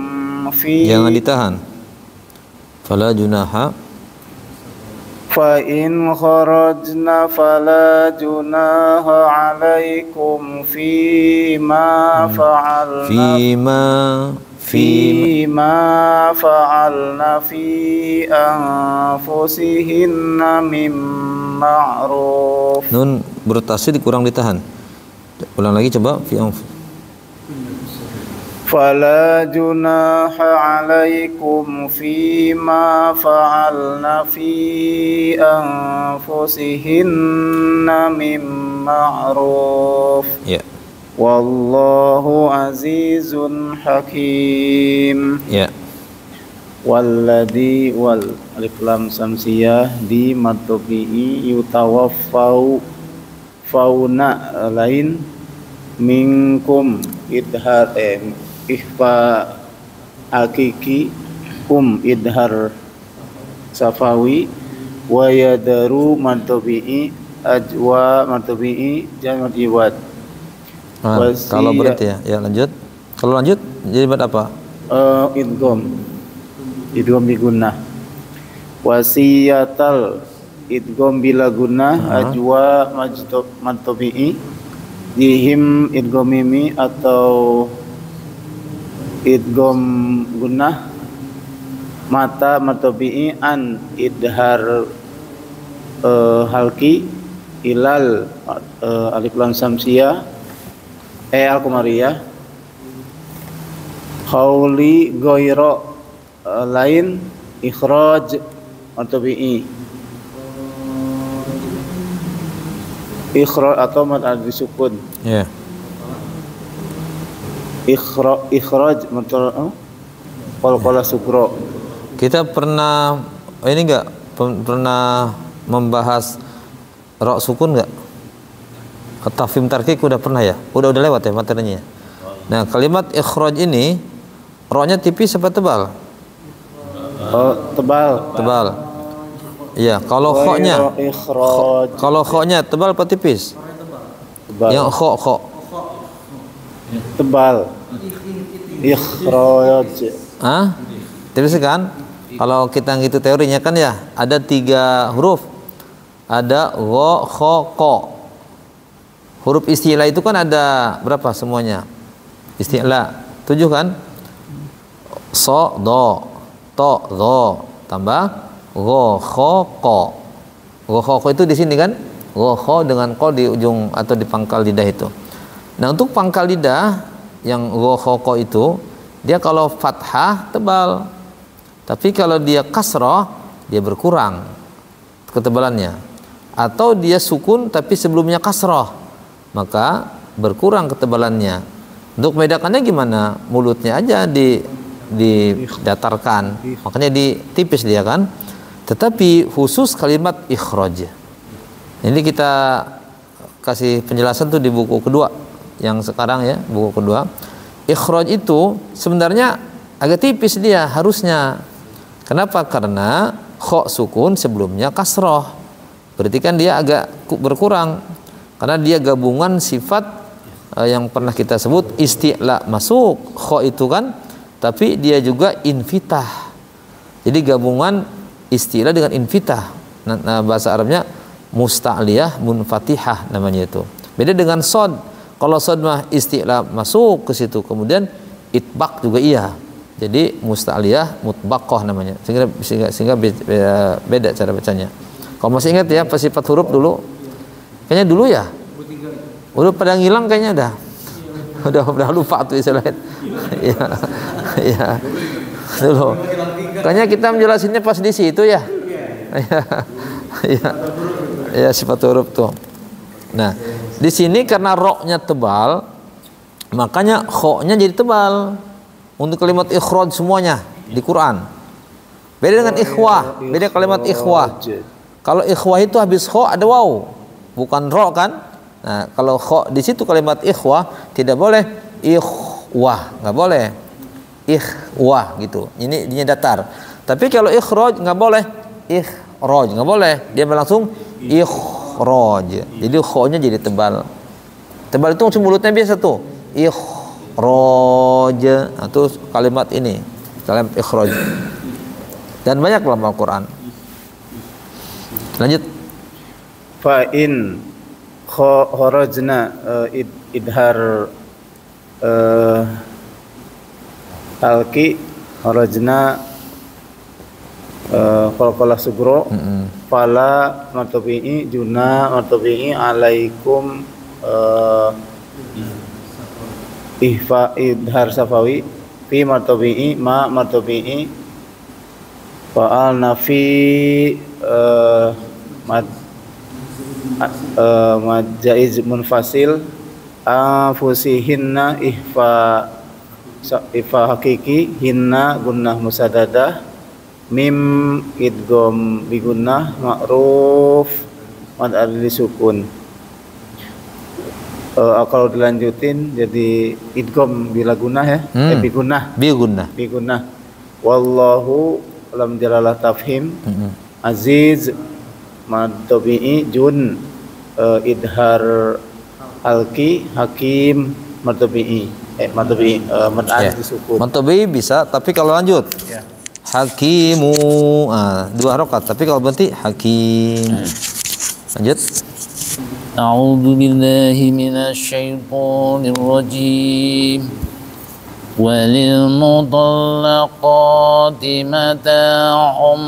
Jangan ditahan. Fala junaha. فَإِنْ خَرَجْنَ فَلَا جُنَاحَ عَلَيْكُمْ فِيمَا فَعَلْنَ فِي أَنفُسِهِنَّ مِن مَّعْرُوفٍ. Nun bertasydid kurang ditahan. Ulang lagi coba fi فَلَا جُنَاحَ عَلَيْكُمْ فِيمَا فَعَلْنَ فِي أَنفُسِهِنَّ مِن مَّعْرُوفٍ. Ya. Wallahu azizun hakim. Ya. Walladhi wal alif lam samsiyah di matobi'i yutawaffau fauna lain minkum idhar ihfa hakiki idhar safawi wa yadaru mantabi'i ajwa mantabi'i jamat iwad. Kalau berarti ya lanjut. Kalau lanjut jadi buat apa? Idgham bigunnah. Wasiyatal idgham bila gunnah ajwa mantabi'i dihim idgham mimi atau idgham gunnah mata mantabi'i an idhar halki ilal alif lam samsiyah al-qamariyah khawli ghaira lain ikhraj mantabi'i ikhraj atau mad al-sukun Ya. ikhraj qala sukra. Kita pernah ini enggak pernah membahas ra sukun enggak? Tafhim tarkik udah pernah ya? Udah lewat ya materinya. Nah, kalimat ikhraj ini ra-nya tipis apa tebal? Tebal. Iya, kalau kha-nya tebal apa tipis? Tebal. Yang kha. Tebal. Ikhraj. Tipis kan? Kalau kita gitu teorinya kan ya, ada 3 huruf. Ada gha, kha, qa. Huruf isti'la itu kan ada berapa semuanya? Isti'la 7 kan? So, do, to, do, tambah gha, kha, qa. Gha, kha, qa itu di sini kan? Gha, kha dengan qa di ujung atau di pangkal lidah itu. Nah, untuk pangkal lidah yang gha, kha, qa itu dia kalau fathah tebal. Tapi kalau dia kasrah dia berkurang ketebalannya. Atau dia sukun tapi sebelumnya kasrah, maka berkurang ketebalannya. Untuk membedakannya gimana? Mulutnya aja didatarkan, makanya ditipis dia kan. Tetapi khusus kalimat ikhraj. Ini kita kasih penjelasan tuh di buku kedua yang sekarang ya, buku kedua. Ikhraj itu sebenarnya agak tipis dia harusnya. Kenapa? Karena kha sukun sebelumnya kasrah. Berarti kan dia agak berkurang karena dia gabungan sifat yang pernah kita sebut isti'la masuk kha itu kan, tapi dia juga infitah. Jadi gabungan isti'la dengan infitah. Nah, bahasa Arabnya musta'liyah munfatihah namanya itu. Beda dengan sod. Kalau sod mah isti'la masuk ke situ, kemudian itbaq juga iya. Jadi musta'liyah mutbaqah namanya. Sehingga beda cara bacanya. Kalau masih ingat ya sifat huruf dulu. Kayaknya dulu ya. Udah pada ngilang kayaknya udah lupa tuh istilahnya. Iya. Iya. Dulu. Kayaknya kita menjelasinnya pas di situ ya. Iya. Iya. Ya sifat huruf tuh. Nah, di sini karena ro-nya tebal, makanya kho-nya jadi tebal. Untuk kalimat ikhraj semuanya di Quran. Beda dengan ikhwah, beda kalimat ikhwah. Kalau ikhwah itu habis kho ada waw, bukan ro kan? Nah, kalau kho di situ kalimat ikhwah tidak boleh ikhwah, nggak boleh ikhwah gitu. Ini datar. Tapi kalau ikhraj nggak boleh ikhraj, nggak boleh. Dia langsung ikhraj. Jadi kho-nya jadi tebal. Tebal itu mulutnya biasa tuh. Ikhraj atau kalimat ini, kalimat ikhraj. Dan banyak dalam Al-Qur'an. Lanjut. Fa in kharajna idhar alki kharajna qalqalah sugro fala martabi'i juna martabi'i alaikum ihfa idhar safawi fi martabi'i ma martabi'i fa'al nafi mad jaiz munfasil anfusihinna ihfa hakiki hinna gunnah musadadah mim idgham bi gunnah ma'ruf mad al sukun kalau dilanjutin jadi idgham bila gunah ya, bigunah. Bigunah. Wallahu lam jalalah tafhim. Aziz mad tabi'i jun idhar alki hakim mad tabi'i mad disukun. Mad tabi'i bisa, tapi kalau lanjut Ya. hakimu 2 harokat, tapi kalau berhenti hakim. Lanjut. A'udzu billahi minasyaitonir rajim. Walil mutallaqati mata'un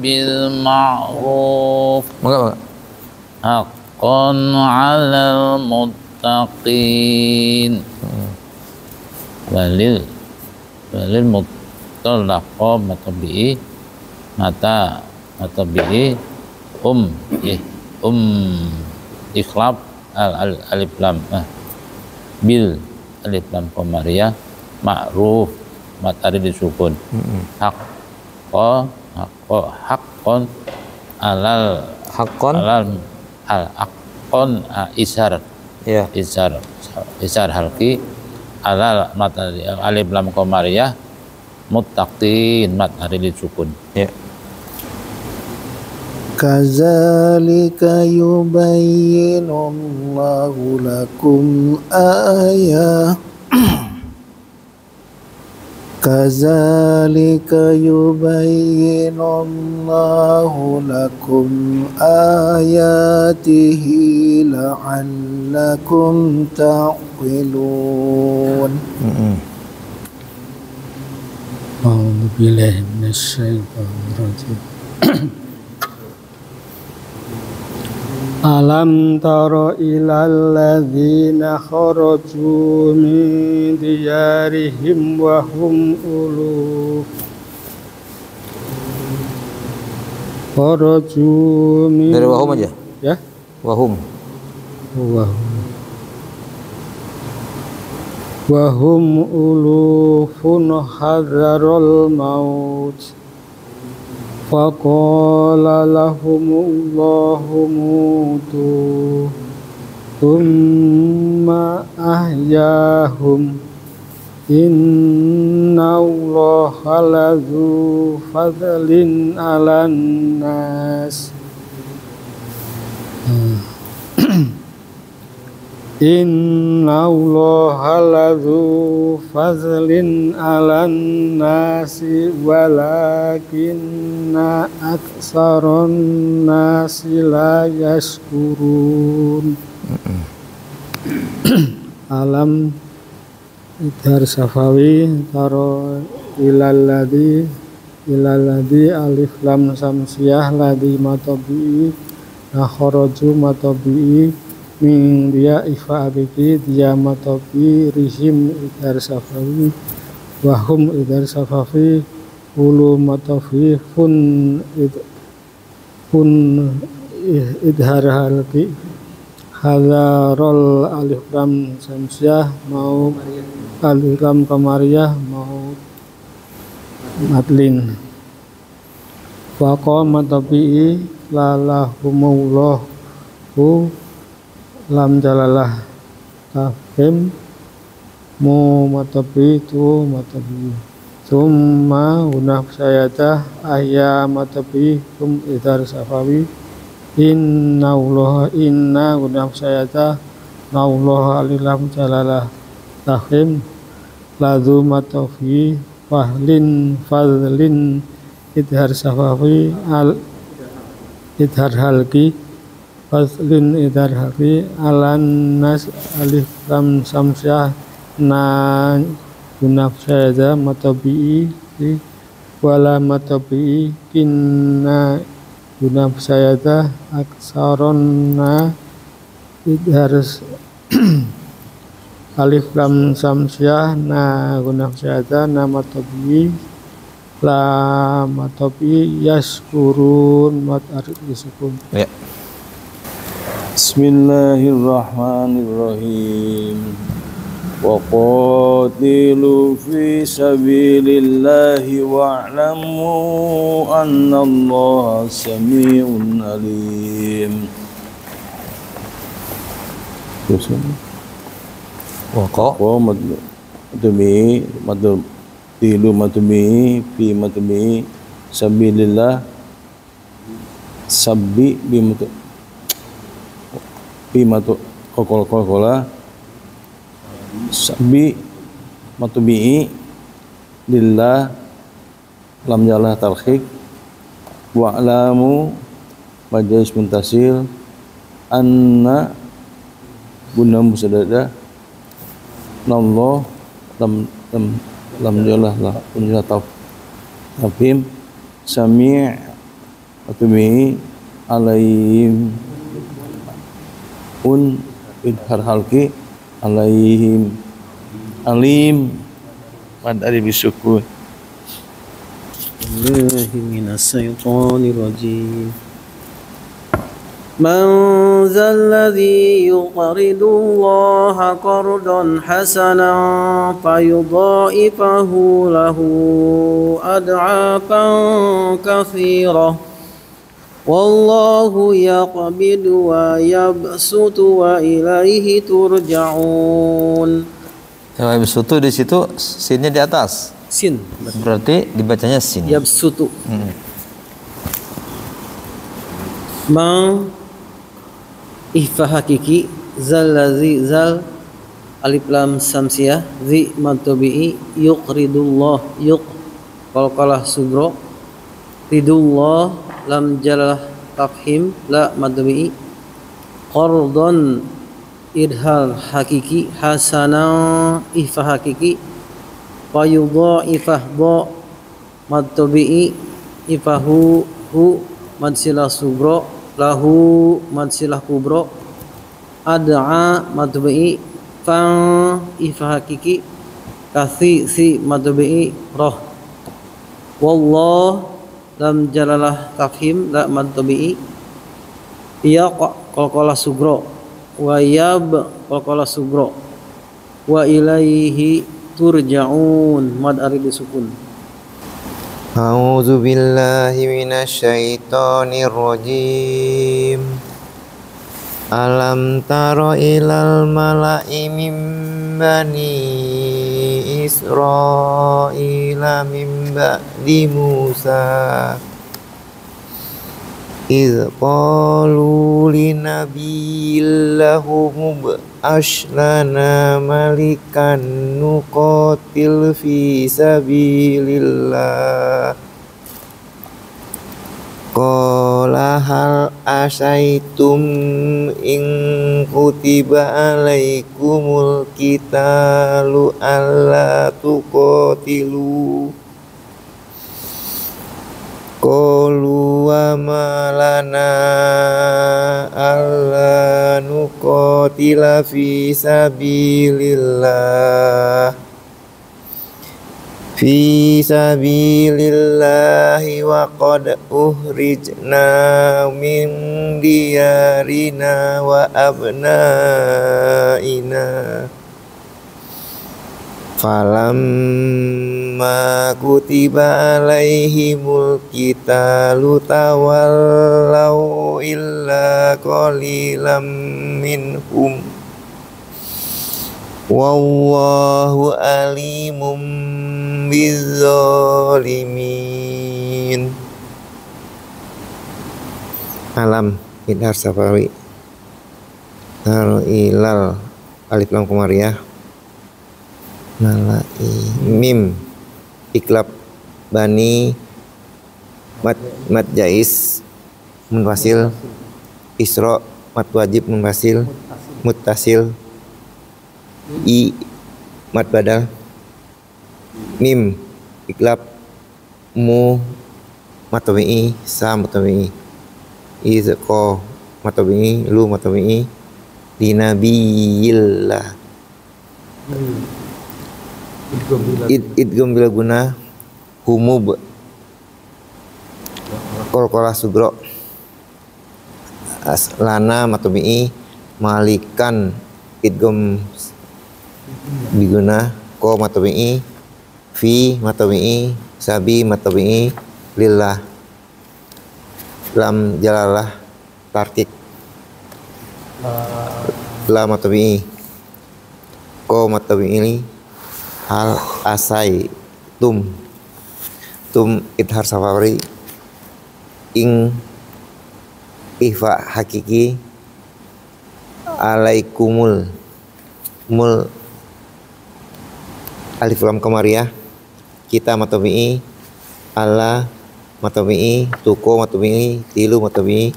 bil ma'ruf. Maka Haqqan 'alal muttaqin. Walil mutallaqat matabi'i ikhlab alif lam bil alif lam qamariyah ma'ruf matari disukun haqqon alal isar ya. isar halki alal matari alif lam qamariyah muttaqin matari disukun Ya. Kazalika yubayyinullahu lakum ayah. Kazalika yubayyinullahu lakum ayatihi la'allakum ta'qilun. A'udzu billahi minasyaitonir rajim. Alam tara ilal ladzina kharaju min diyarihim wa hum uluf kharaju min Dari wahum aja. Ya, Wahum. wa hum ulufun hadarul maut faqala lahumullahu mutu thumma ahyahum inna allaha lazu fadlin 'alan nas inna allaha lazu fadlin 'alan nasi walakinna aktsaron nasi la yashkurun. Alam idhar safawi taro ilalladhi alif lam samsiyah ladhi matabi'i nakharaju matabi'i min dia ifa abiki dia matopi rihim idhar safawi wahum idhar safafi ulu matofi fun idhar halki hadarol alif lam samsyah mau alif lam kamariyah mau madlin waqo matopi lalahumullahu lam jalalah tafhim mu matabi tu matabi summa hunaf sayata ayya matabi idhar safawi inna hunaf sayata naullaha alilam jalalah tafhim lazu matafi fahlin fadlin idhar safawi al idhar halki faslin idhar hafi alan nas alif lam samsyah na gunaf syada matabi'i wala matabi'i kinna gunaf syada aksaron na idhar alif lam samsyah na gunaf syada na matabi'i la matabi'i yaskurun matarif disukun. Ya. Bismillahirrahmanirrahim. Wa qatilu fi sabilillahi wa'lamu annallaha sami'un alim. Wa madumi tilu madumi fi madumi sabilillah sabbi bimatu kokola sabbi matubi'i lillah lam jalah tarkhik wa'lamu majais muntasil anna guna musadada nallah lam jalah tafhim sami' matubi'i alaihim idhar halki alaihim alim mad ari bisukun billahi minas syaitonir rajim man zalladzi yuqridu allaha qardan hasanan fayudha'ifahu lahu ad'afan katsirah wallahu yaqbidu wa yabsutu wa ilaihi turja'un. Yabsutu di situ sinnya di atas. Sin. Berarti dibacanya sin. Yabsutu. Mang ihfa hakiki zal ladzi zal alif lam samsiyah zi matobi'i yuqridullah yuq qalqalah sugro ridullah lam jalalah tafhim la madmi qardon idhal hakiki hasana ihfa hakiki fayudha'ifah dha madtabi'i ifahu hu madsilah subro lahu madsilah kubro ad'a madtabi'i fa ihfa hakiki kasi si madtabi'i roh wallah lam jalalah tafhim la mad tabi'i ya qalqala sugro wa yab qalqala sugro wa ilaihi turja'un mad ari disukun. A'udzu billahi minasyaitonir rajim. Alam tara ilal mala'i mim bani Israila mim ba'di Musa idh qalu linabiyillahu mub'ash lana malikan nuqatil fi sabilillah qala hal asaitum in kutiba alaikumul qitalu alla tuqatilu qalu wa ma lana alla nuqatila fi sabilillah wa qad uhrijna min diyarina wa abnaina falamma kutiba alaihimul qitalu tawallaw illa qalilam minhum wallahu alimum bizzalimin. Alam idhar safawi taru ilal alif lam qamariyah malai mim iklab bani mat jais munfasil isra mat wajib munfasil muttasil i mat badal mim iklab mu matabi'i sa matabi'i izqa matabi'i lu matabi'i dinabiyillah idgham bila guna humub qalqalah sugro aslana matabi'i malikan idgham biguna ko matabi'i fi matabi'i sabi matabi'i lillah lam jalalah tarkik la matabi'i ko matawiili hal asai tum idhar safari ing ihfa hakiki alaikumul mul alif lam qamariyah kita matawi'i ala matawi'i tuko matawi'i tilu matawi'i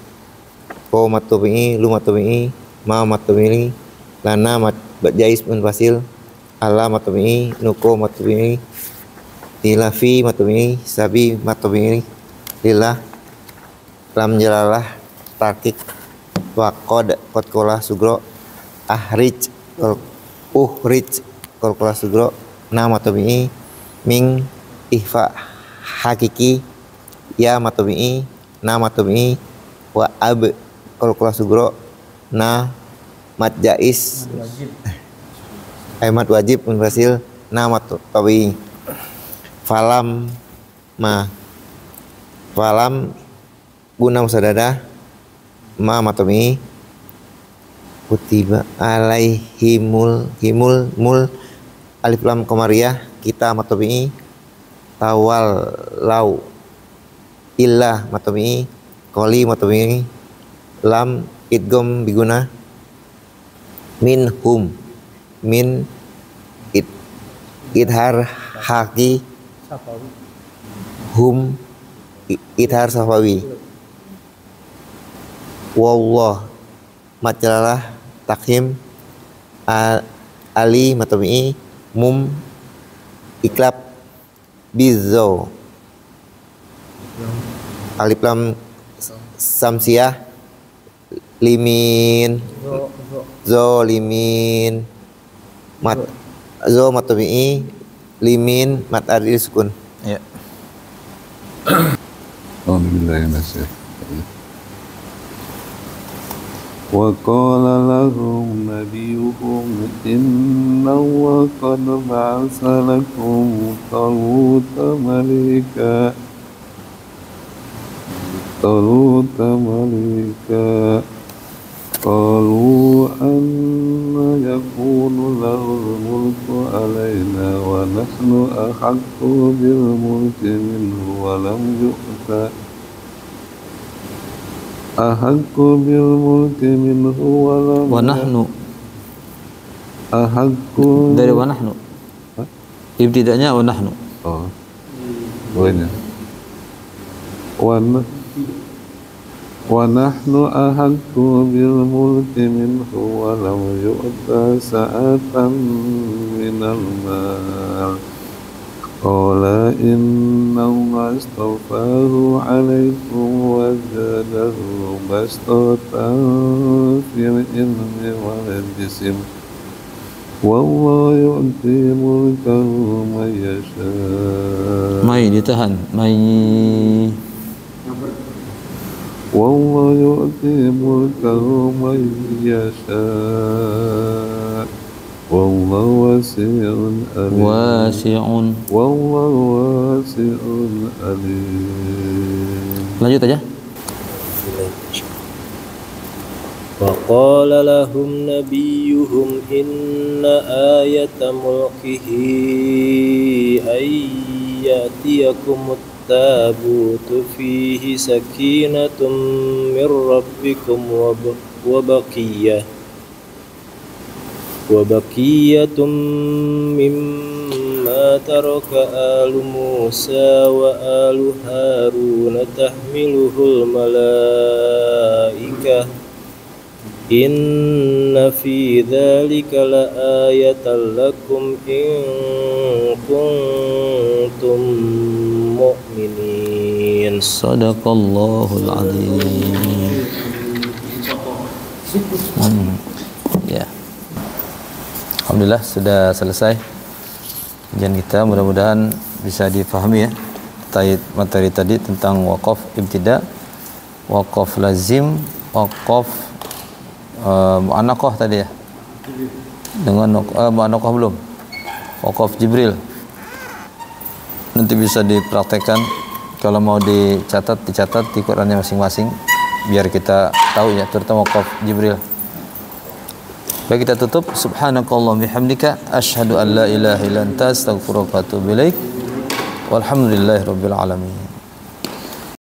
ko matawi'i lu matawi'i ma matawi'i lana jais munfasil ala matawi'i nuko matawi'i tilafi matawi'i sabi matawi'i lillah lam jalalah tarkik wa qad kola sugro ahrij kola sugro na matawi'i ming ihfa hakiki ya matawi'i na matawi'i wa ab kola sugro na mat jais mat wajib munfasil na matawi'i falam guna musadada ma matawi'i kutiba alaihimul mul alif lam qamariyah kita matawi'i tawal lau illa matawi'i qoli matawi'i lam idgham biguna minhum min idhar haqi hum idhar safawi wallah matjalalah takhim ali matawi'i mum iklab bizo alif lam samsiah limin zo limin mat zo matawi'i limin mat adil sukun ya. Wa qala lahum nabiyuhum inna wa qad ba'atha lakum taluta malika qalu anna yakunu lahul mulku alaina wa nahnu ahaqqu bil mulki minhu wa lam yu'ta ahakku bil mulki minhu wa nahnu ahakku dari wa nahnu ibtidanya wa nahnu banyak wa nahnu ahakku bil mulki minhu wa lam yu'ta sa'atan minal mal qala inna astaghfaru alaikum wa zadahu bastatan fil ilmi wal jism wallahu yu'ti mulkahu man yasha mai ditahan mai wallahu yu'ti mulkahu man yasha wallahu wasi'un alim wallahu wasi'un alim. Lanjut aja. Wa qala lahum nabiyuhum inna ayata mulkihi ayyatiyakumut tabutu fihi sakinatum mir rabbikum wa baqiyyatum mimma taraka alu Musa wa alu Harun tahmiluhul malaikah inna fi dzalika la ayatan lakum in kuntum mu'minin. Sadaqallahul azim. Ya. Alhamdulillah sudah selesai kajian kita, mudah-mudahan bisa difahami ya materi tadi tentang waqaf ibtida, waqaf lazim, waqaf mu'annaqah tadi ya. Dengan mu'annaqah belum. Waqaf Jibril. Nanti bisa dipraktekkan, kalau mau dicatat di Qur'annya masing-masing biar kita tahu ya, terutama waqaf Jibril. Baik, kita tutup. Subhanakallahumma bihamdika asyhadu an la ilaha illa anta astaghfiruka wa atubu ilaik. Walhamdulillahirabbil alamin.